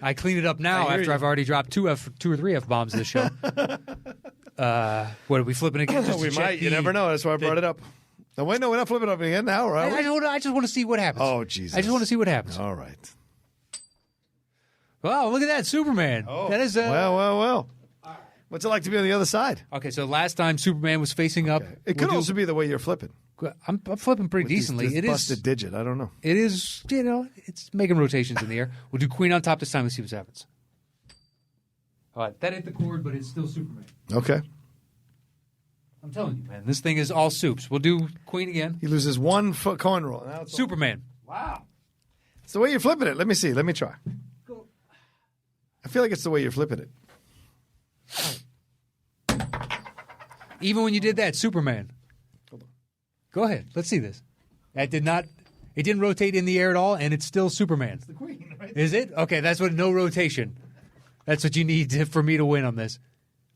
I clean it up now after I've already dropped two or three F-bombs this show. What, are we flipping again? We might. You never know. That's why I brought it up. No, wait, no, we're not flipping up again now, right? I just want to see what happens. Oh, Jesus. I just want to see what happens. All right. Wow, look at that, Superman. Oh. That is Well. What's it like to be on the other side? Okay, so last time Superman was facing up. It could also be the way you're flipping. I'm flipping pretty decently. This busted digit. I don't know. It is, it's making rotations in the air. We'll do Queen on top this time and see what happens. All right, that hit the chord, but it's still Superman. Okay. I'm telling you, man, this thing is all Soups. We'll do Queen again. He loses 1 foot coin roll. Now it's Superman. Wow. It's the way you're flipping it. Let me see. Let me try. Go. I feel like it's the way you're flipping it. Even when you did that, Superman. Hold on. Go ahead. Let's see this. It didn't rotate in the air at all, and it's still Superman. It's the Queen, right? Is it? Okay, that's what, no rotation. That's what you need for me to win on this.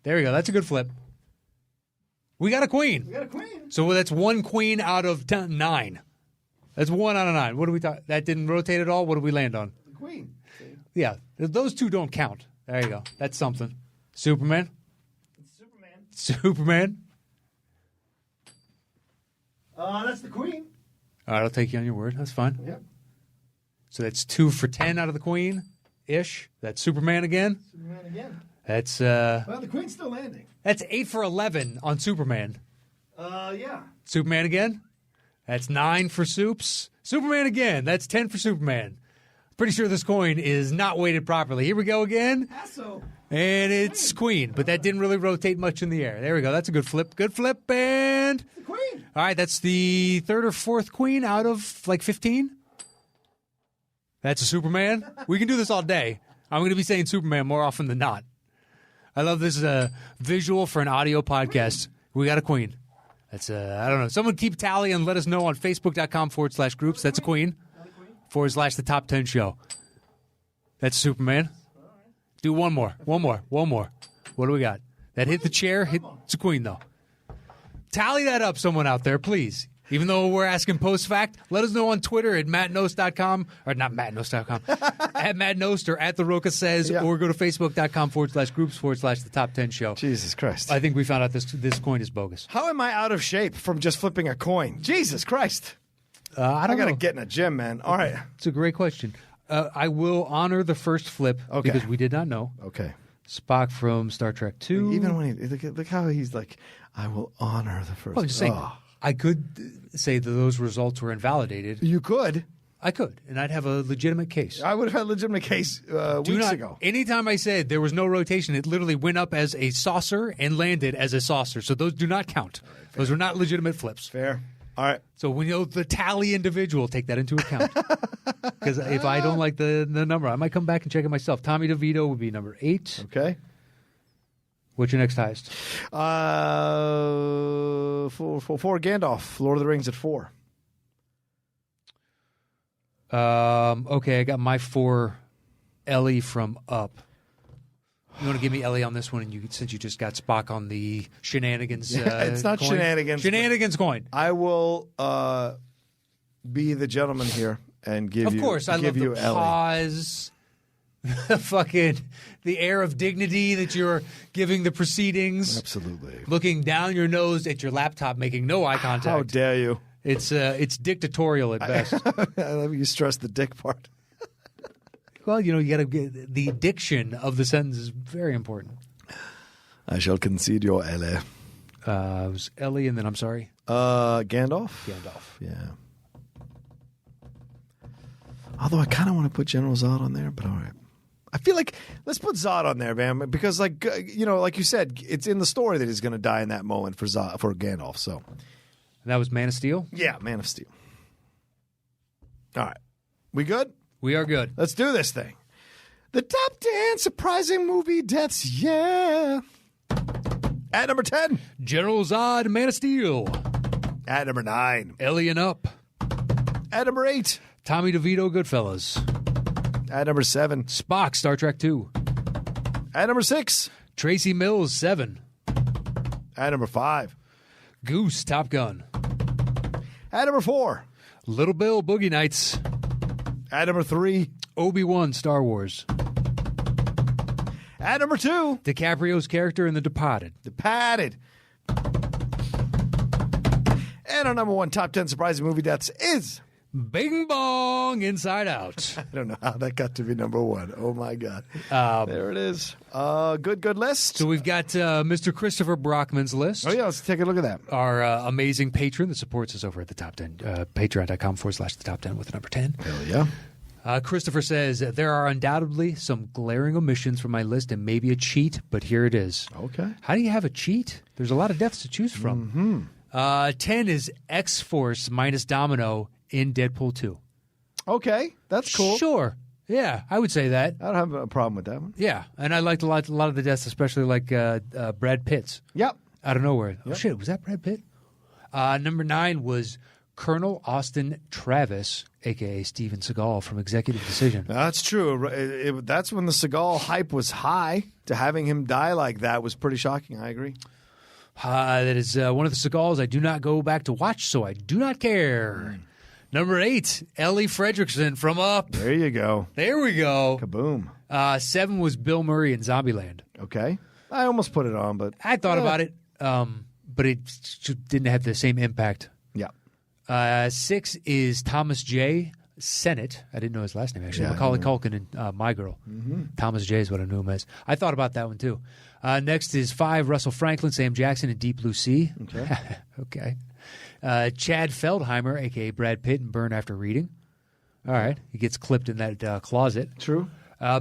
There we go. That's a good flip. We got a Queen. We got a Queen. So that's 1 Queen out of 9. That's 1 out of 9. What do we talk? That didn't rotate at all? What did we land on? The Queen. See? Yeah, those two don't count. There you go. That's something. Superman. Superman. That's the Queen. All right, I'll take you on your word. That's fine. Yep. So that's 2 for 10 out of the Queen-ish. That's Superman again. Superman again. That's Well, the Queen's still landing. That's 8 for 11 on Superman. Yeah. Superman again. That's 9 for Soups. Superman again. That's 10 for Superman. Pretty sure this coin is not weighted properly. Here we go again. Hasso. And it's Queen, but that didn't really rotate much in the air. There we go. That's a good flip. Good flip. And The Queen. all right, that's the 3rd or 4th Queen out of like 15. That's a Superman. We can do this all day. I'm going to be saying Superman more often than not. I love this visual for an audio podcast. We got a Queen. That's I don't know. Someone keep tally and let us know on Facebook.com/groups. That's a Queen. / the top 10 show. That's Superman. Do one more. What do we got? That hit the chair. It's a Queen, though. Tally that up, someone out there, please. Even though we're asking post-fact, let us know on Twitter at mattnost.com, or not mattnost.com, at mattnost or at The Rocha Says, or go to Facebook.com/groups / the top 10 show. Jesus Christ. I think we found out this coin is bogus. How am I out of shape from just flipping a coin? Jesus Christ. I got to get in a gym, man. All right. It's a great question. I will honor the first flip because we did not know. Okay. Spock from Star Trek 2. Even when look how he's like, I will honor the first. I'm just saying, I could say that those results were invalidated. You could. I could, and I'd have a legitimate case. I would have had a legitimate case weeks ago. Anytime I said there was no rotation, it literally went up as a saucer and landed as a saucer. So those do not count. Right, those are not legitimate flips. Fair. All right. So when you know the tally individual, take that into account. Because if I don't like the number, I might come back and check it myself. Tommy DeVito would be number 8. Okay. What's your next highest? For Gandalf, Lord of the Rings at 4. Okay, I got my 4 Ellie from Up. You want to give me Ellie on this one, and since you just got Spock on the shenanigans. It's not coin. shenanigans. Shenanigans coin. I will be the gentleman here and give you. Of course, I love the pause, the air of dignity that you're giving the proceedings. Absolutely. Looking down your nose at your laptop, making no eye contact. How dare you? It's dictatorial at best. I love you stress the dick part. Well, you got to get the diction of the sentence is very important. I shall concede your Ellie. It was Ellie, and then I'm sorry. Gandalf? Gandalf. Yeah. Although I kind of want to put General Zod on there, but all right. I feel like let's put Zod on there, man, because like you said, it's in the story that he's going to die in that moment for Gandalf. So, and that was Man of Steel. Yeah, Man of Steel. All right, we good? We are good. Let's do this thing. The top 10 surprising movie deaths. Yeah. At number 10, General Zod, Man of Steel. At number 9, Alien Up. At number 8, Tommy DeVito, Goodfellas. At number 7, Spock, Star Trek 2. At number 6, Tracy Mills, Seven. At number 5, Goose, Top Gun. At number 4, Little Bill, Boogie Nights. At number 3, Obi-Wan, Star Wars. At number 2, DiCaprio's character in The Departed. Departed. And our number 1 top 10 surprising movie deaths is... Bing Bong, Inside Out. I don't know how that got to be number 1. Oh, my God. There it is. Good list. So we've got Mr. Christopher Brockman's list. Oh, yeah, let's take a look at that. Our amazing patron that supports us over at the Top 10, patreon.com/the Top 10 with the number 10. Hell yeah. Christopher says, there are undoubtedly some glaring omissions from my list and maybe a cheat, but here it is. Okay. How do you have a cheat? There's a lot of deaths to choose from. 10 is X-Force minus Domino in Deadpool 2. Okay, that's cool. Sure. Yeah, I would say that. I don't have a problem with that one. Yeah, and I liked a lot of the deaths, especially like Brad Pitt's. Yep. Out of nowhere. Yep. Oh, shit, was that Brad Pitt? Number 9 was Colonel Austin Travis, a.k.a. Steven Seagal from Executive Decision. That's true. That's when the Seagal hype was high. To having him die like that was pretty shocking. I agree. That is one of the Seagals I do not go back to watch, so I do not care. Number 8, Ellie Fredrickson from Up. There you go. There we go. Kaboom. 7 was Bill Murray in Zombieland. Okay. I almost put it on, but... I thought about it, but it didn't have the same impact. Yeah. 6 is Thomas J. Sennett. I didn't know his last name, actually. Yeah, Macaulay Culkin in My Girl. Thomas J. is what I knew him as. I thought about that one, too. Next is 5, Russell Franklin, Sam Jackson in Deep Blue Sea. Okay. Okay. Chad Feldheimer, a.k.a. Brad Pitt in Burn After Reading. All right. He gets clipped in that closet. True.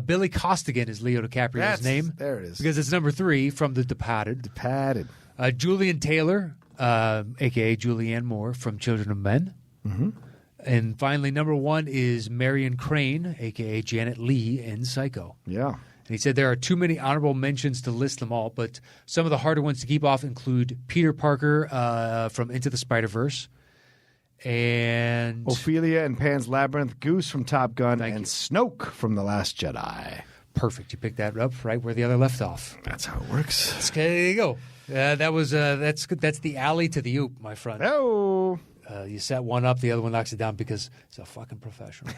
Billy Costigan is Leo DiCaprio's name. There it is. Because it's number 3 from The Departed. Departed. Julian Taylor, a.k.a. Julianne Moore from Children of Men. And finally, number 1 is Marion Crane, a.k.a. Janet Leigh in Psycho. Yeah. And he said there are too many honorable mentions to list them all, but some of the harder ones to keep off include Peter Parker from Into the Spider-Verse and... Ophelia and Pan's Labyrinth, Goose from Top Gun, and Snoke from The Last Jedi. Perfect. You picked that up right where the other left off. That's how it works. There you go. That's good. That's the alley to the oop, my friend. Oh. You set one up, the other one knocks it down because it's a fucking professional.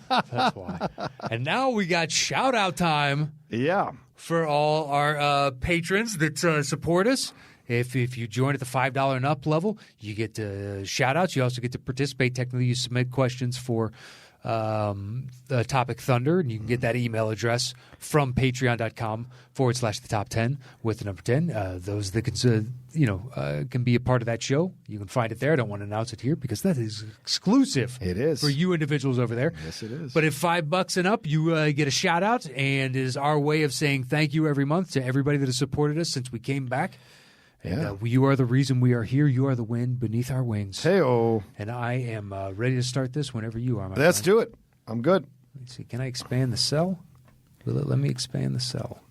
That's why. And now we got shout-out time. Yeah. For all our patrons that support us. If you join at the $5 and up level, you get shout-outs. You also get to participate. Technically, you submit questions for the Topic Thunder, and you can get that email address from patreon.com/the top 10 with the number 10. Those that can be a part of that show, you can find it there. I don't want to announce it here because that is exclusive. It is. For you individuals over there. Yes, it is. But at $5 and up, you get a shout out, and it is our way of saying thank you every month to everybody that has supported us since we came back. And you are the reason we are here. You are the wind beneath our wings. Hey-oh. And I am ready to start this whenever you are, my Let's friend. do it. I'm good. Let's see. Can I expand the cell? Will it let me expand the cell?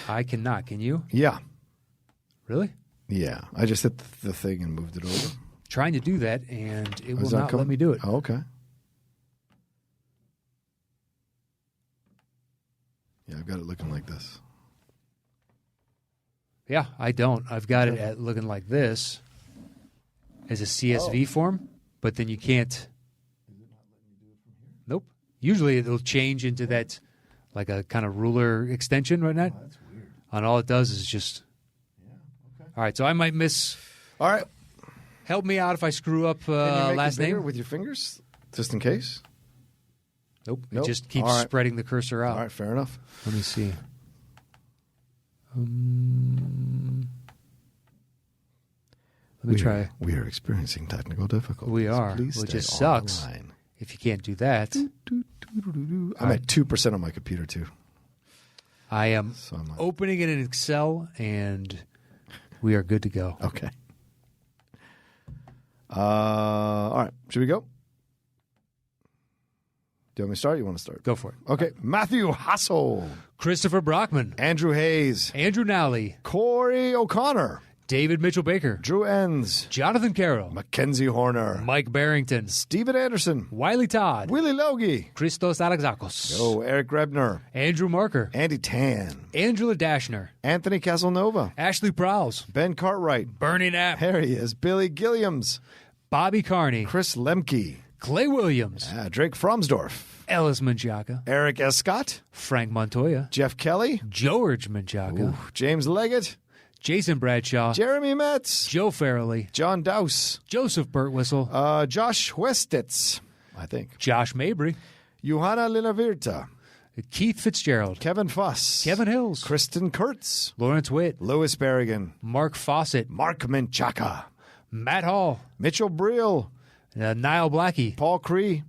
I cannot. Can you? Yeah. Really? Yeah. I just hit the thing and moved it over. Trying to do that, and it will not let me do it. Oh, okay. Yeah, I've got it looking like this. Yeah, I don't. I've got it at looking like this as a CSV form, but then you can't. Nope. Usually it'll change into that, like a kind of ruler extension right now. Oh, that's weird. And all it does is just. Yeah, okay. All right, so I might miss. All right. Help me out if I screw up Can you make last it bigger name. with your fingers, just in case? Nope. It Nope. just keeps All right. spreading the cursor out. All right, fair enough. Let me see. Let me try. We are experiencing technical difficulties. We are, Please which stay just on the sucks. line. If you can't do that, I'm at 2% on my computer, too. I am So I'm like, opening it in Excel, and we are good to go. okay. All right. Should we go? Do you want me to start? You want to start? Go for it. Okay. Matthew Hassel, Christopher Brockman, Andrew Hayes, Andrew Nally, Corey O'Connor, David Mitchell Baker, Drew Enns, Jonathan Carroll, Mackenzie Horner, Mike Barrington, Stephen Anderson, Wiley Todd, Willie Logie, Christos Alexakos, Eric Grebner, Andrew Marker, Andy Tan, Angela Dashner, Anthony Casanova, Ashley Prowse, Ben Cartwright, Bernie Knapp, there he is, Billy Gilliams, Bobby Carney, Chris Lemke, Clay Williams, Drake Fromsdorf, Ellis Menchaca, Eric S. Scott, Frank Montoya, Jeff Kelly, George Menchaca, James Leggett, Jason Bradshaw, Jeremy Metz, Joe Farrelly, John Dowse, Joseph Burtwhistle, Josh Westitz, I think, Josh Mabry, Johanna Linavirta, Keith Fitzgerald, Kevin Fuss, Kevin Hills, Kristen Kurtz, Lawrence Witt, Louis Berrigan, Mark Fawcett, Mark Menchaca, Matt Hall, Mitchell Brill, Niall Blackie, Paul Cree,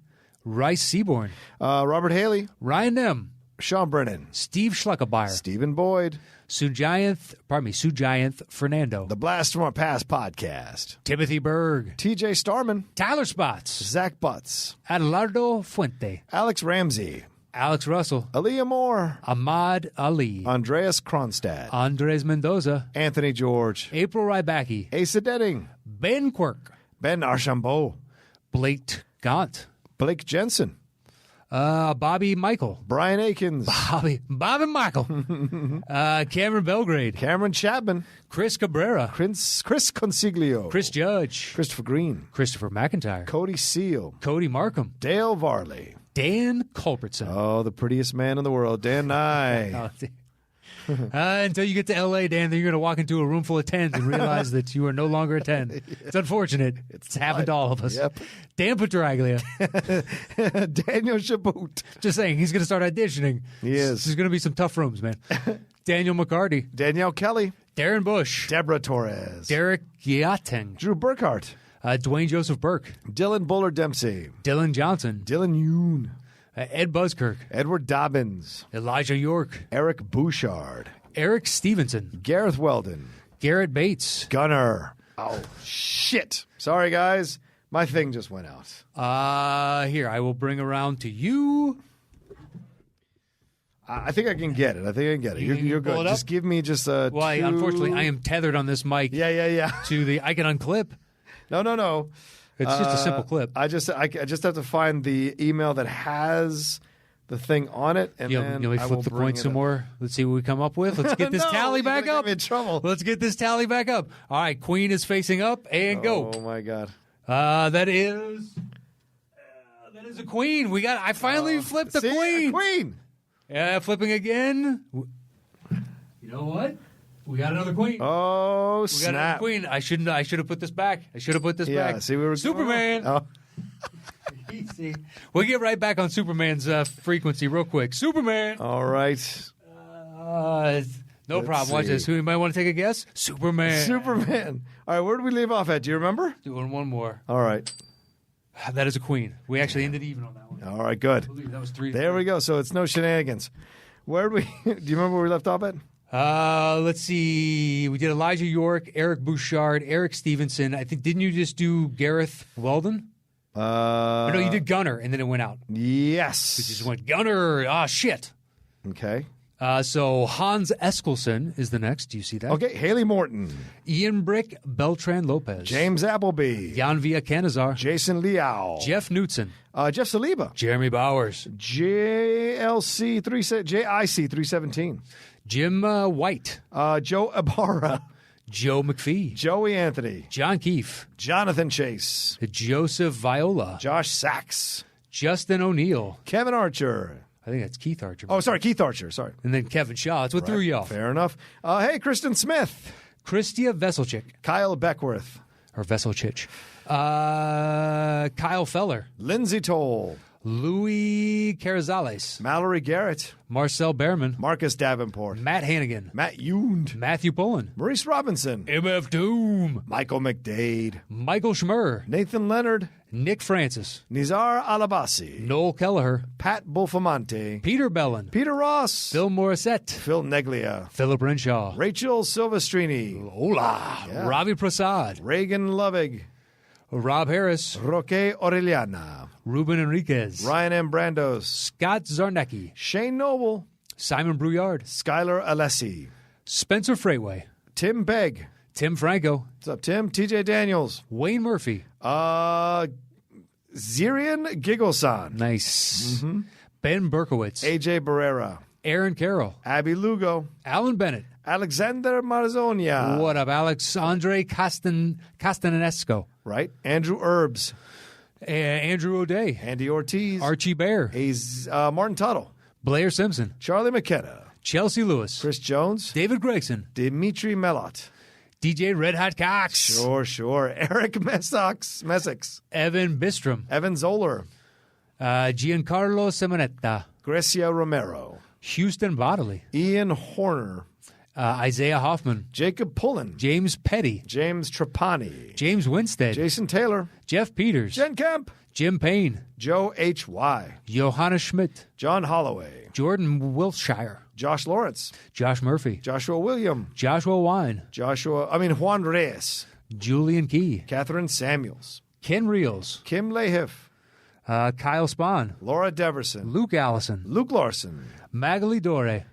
Rice Seaborn, Robert Haley, Ryan Nem, Sean Brennan, Steve Schleckebeyer, Stephen Boyd, Sujayanth Fernando, The Blast from Our Past podcast, Timothy Berg, TJ Starman, Tyler Spots, Zach Butts, Adelardo Fuente, Alex Ramsey, Alex Russell, Aaliyah Moore, Ahmad Ali, Andreas Kronstad, Andres Mendoza, Anthony George, April Rybacki, Asa Denning, Ben Quirk, Ben Archambault, Blake Gaunt, Blake Jensen, Bobby Michael, Brian Akins, Bobby Michael, Cameron Belgrade, Cameron Chapman, Chris Cabrera, Chris Consiglio, Chris Judge, Christopher Green, Christopher McIntyre, Cody Seal, Cody Markham, Dale Varley. Dan Culbertson. Oh, the prettiest man in the world, Dan Nye. Until you get to L.A., Dan, then you're going to walk into a room full of 10s and realize that you are no longer a 10. It's unfortunate. It's happened to all of us. Yep. Dan Petraglia. Daniel Shaboot. Just saying, he's going to start auditioning. He is. There's going to be some tough rooms, man. Daniel McCarty. Danielle Kelly. Darren Bush. Deborah Torres. Derek Giateng. Drew Burkhart. Dwayne Joseph Burke. Dylan Bullard Dempsey. Dylan Johnson. Dylan Yoon. Ed Buskirk. Edward Dobbins. Elijah York. Eric Bouchard. Eric Stevenson. Gareth Weldon. Garrett Bates. Gunner. Oh, shit. Sorry, guys. My thing just went out. Here, I will bring around to you. I think I can get it. You're pull good. it up? Just give me just a Well, unfortunately, I am tethered on this mic Yeah. to the. I can unclip. No. It's just a simple clip. I just have to find the email that has the thing on it, and then You know, we I flip will the bring points it some up. more. Let's see what we come up with. Let's get this No, tally you're back gonna up. get me in trouble. Let's get this tally back up. All right, Queen is facing up and go. Oh my god! That is a queen. I finally flipped the See? queen. A queen. Yeah, flipping again. You know what? We got another queen. Oh We got another snap! queen. I should have put this back. Yeah. back. See, we were Superman. Oh. Easy. We'll get right back on Superman's frequency real quick. Superman. All right. No problem. Watch see. this. Who you might want to take a guess? Superman. Superman. All right. Where did we leave off at? Do you remember? Doing one more. All right. That is a queen. We actually ended even on that one. All right. Good. I believe that was 3. There we go. So it's no shenanigans. Where did we? Do you remember where we left off at? Let's see. We did Elijah York, Eric Bouchard, Eric Stevenson. I think didn't you just do Gareth Weldon? Or no, you did Gunner, and then it went out. Yes. You just went Gunner. Ah, shit. Okay. So Hans Eskelsen is the next. Do you see that? Okay. Haley Morton, Ian Brick, Beltran Lopez, James Appleby, Jan Villa Canizar, Jason Liao, Jeff Knutson, Jeff Saliba, Jeremy Bowers, JIC 317, Jim White, Joe Ibarra, Joe McPhee, Joey Anthony, John Keefe, Jonathan Chase, Joseph Viola, Josh Sachs, Justin O'Neill. Kevin Archer. I think that's Keith Archer. Oh, sorry, Keith Archer. Sorry. And then Kevin Shaw. That's what threw you off. Fair enough. Hey, Kristen Smith, Christia Veselchik. Kyle Beckworth, Or Veselchich. Kyle Feller. Lindsay Toll, Louis Carrizales, Mallory Garrett, Marcel Behrman, Marcus Davenport, Matt Hannigan, Matt Yound, Matthew Pullen, Maurice Robinson, MF Doom, Michael McDade, Michael Schmurr, Nathan Leonard, Nick Francis, Nizar Alabasi, Noel Kelleher, Pat Bulfamonte, Peter Bellin, Peter Ross, Phil Morissette, Phil Neglia, Philip Renshaw, Rachel Silvestrini, Hola, Yeah. Ravi Prasad, Reagan Lovig, Rob Harris, Roque Orellana, Ruben Enriquez, Ryan M. Brandos, Scott Zarnecki, Shane Noble, Simon Brouillard, Skylar Alessi, Spencer Freightway, Tim Begg. Tim Franco, What's up, Tim? TJ Daniels, Wayne Murphy. Zirian Giggleson, Nice. Ben Berkowitz, AJ Barrera, Aaron Carroll, Abby Lugo, Alan Bennett. Alexander Marzonia, What up, Alexandre Castanesco, right? Andrew Herbs, Andrew O'Day, Andy Ortiz, Archie Bear, Martin Tuttle, Blair Simpson, Charlie McKenna, Chelsea Lewis, Chris Jones, David Gregson, Dimitri Melot, DJ Red Hot Cox, sure, Eric Messix, Evan Bistrom, Evan Zoller, Giancarlo Simonetta, Grecia Romero, Houston Bodley, Ian Horner, Isaiah Hoffman, Jacob Pullen, James Petty, James Trapani, James Winstead, Jason Taylor, Jeff Peters, Jen Kemp, Jim Payne, Joe H.Y., Johanna Schmidt, John Holloway, Jordan Wiltshire, Josh Lawrence, Josh Murphy, Joshua William, Joshua Wine, Juan Reyes, Julian Key, Catherine Samuels, Ken Reels, Kim Lahiff, Kyle Spahn, Laura Deverson, Luke Allison, Luke Larson, Magali Dore,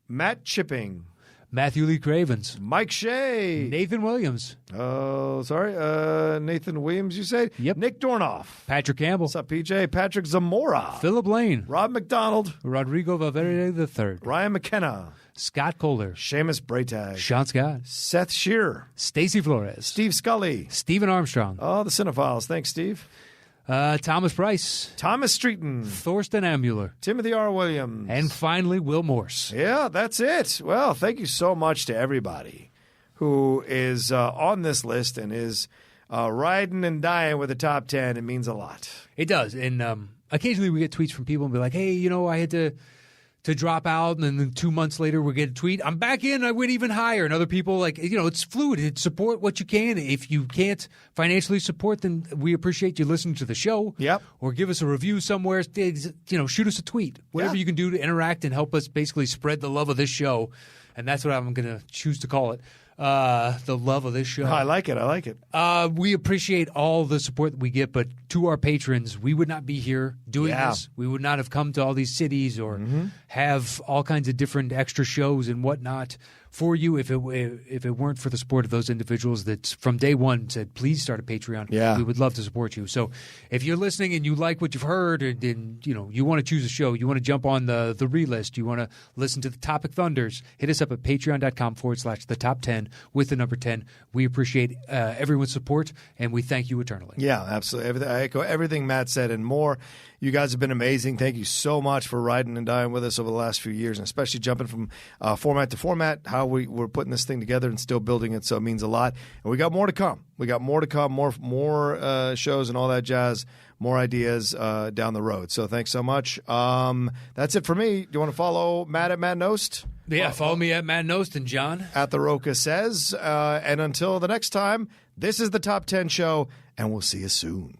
Matt Chipping, Matthew Lee Cravens, Mike Shea, Nathan Williams, Nathan Williams, you said? Yep. Nick Dornoff. Patrick Campbell, What's up, PJ? Patrick Zamora. Philip Lane, Rob McDonald. Rodrigo Valverde III, Ryan McKenna. Scott Kohler, Seamus Braytag. Sean Scott, Seth Shearer. Stacy Flores, Steve Scully. Stephen Armstrong, Oh, the Cinephiles. Thanks, Steve. Thomas Price, Thomas Streeton. Thorsten Amuller, Timothy R. Williams. and finally Will Morse. Yeah, that's it. Well, thank you so much to everybody who is on this list and is riding and dying with the top 10. It means a lot. It does, and occasionally we get tweets from people and be like, "Hey, I had to drop out," and then 2 months later we get a tweet, "I'm back in. I went even higher." And other people like, it's fluid. It's support what you can. If you can't financially support, then we appreciate you listening to the show. Yep. Or give us a review somewhere. Shoot us a tweet. Whatever you can do to interact and help us basically spread the love of this show. And that's what I'm going to choose to call it. The love of this show. I like it. We appreciate all the support that we get, but to our patrons, we would not be here doing this. We would not have come to all these cities or have all kinds of different extra shows and whatnot for you if it weren't for the support of those individuals that from day one said, please start a Patreon. Yeah. We would love to support you. So if you're listening and you like what you've heard and you want to choose a show, you want to jump on the relist, you want to listen to the Topic Thunders, hit us up at patreon.com/the top 10 with the number 10. We appreciate everyone's support and we thank you eternally. Yeah, absolutely. I echo everything Matt said and more. You guys have been amazing. Thank you so much for riding and dying with us over the last few years, and especially jumping from format to format, how we're putting this thing together and still building it, so it means a lot. And we got more to come. More shows and all that jazz, more ideas down the road. So thanks so much. That's it for me. Do you want to follow Matt at Matt Nost? Yeah, follow me at Matt Nost and John. At The Roca Says. And until the next time, this is the Top 10 Show, and we'll see you soon.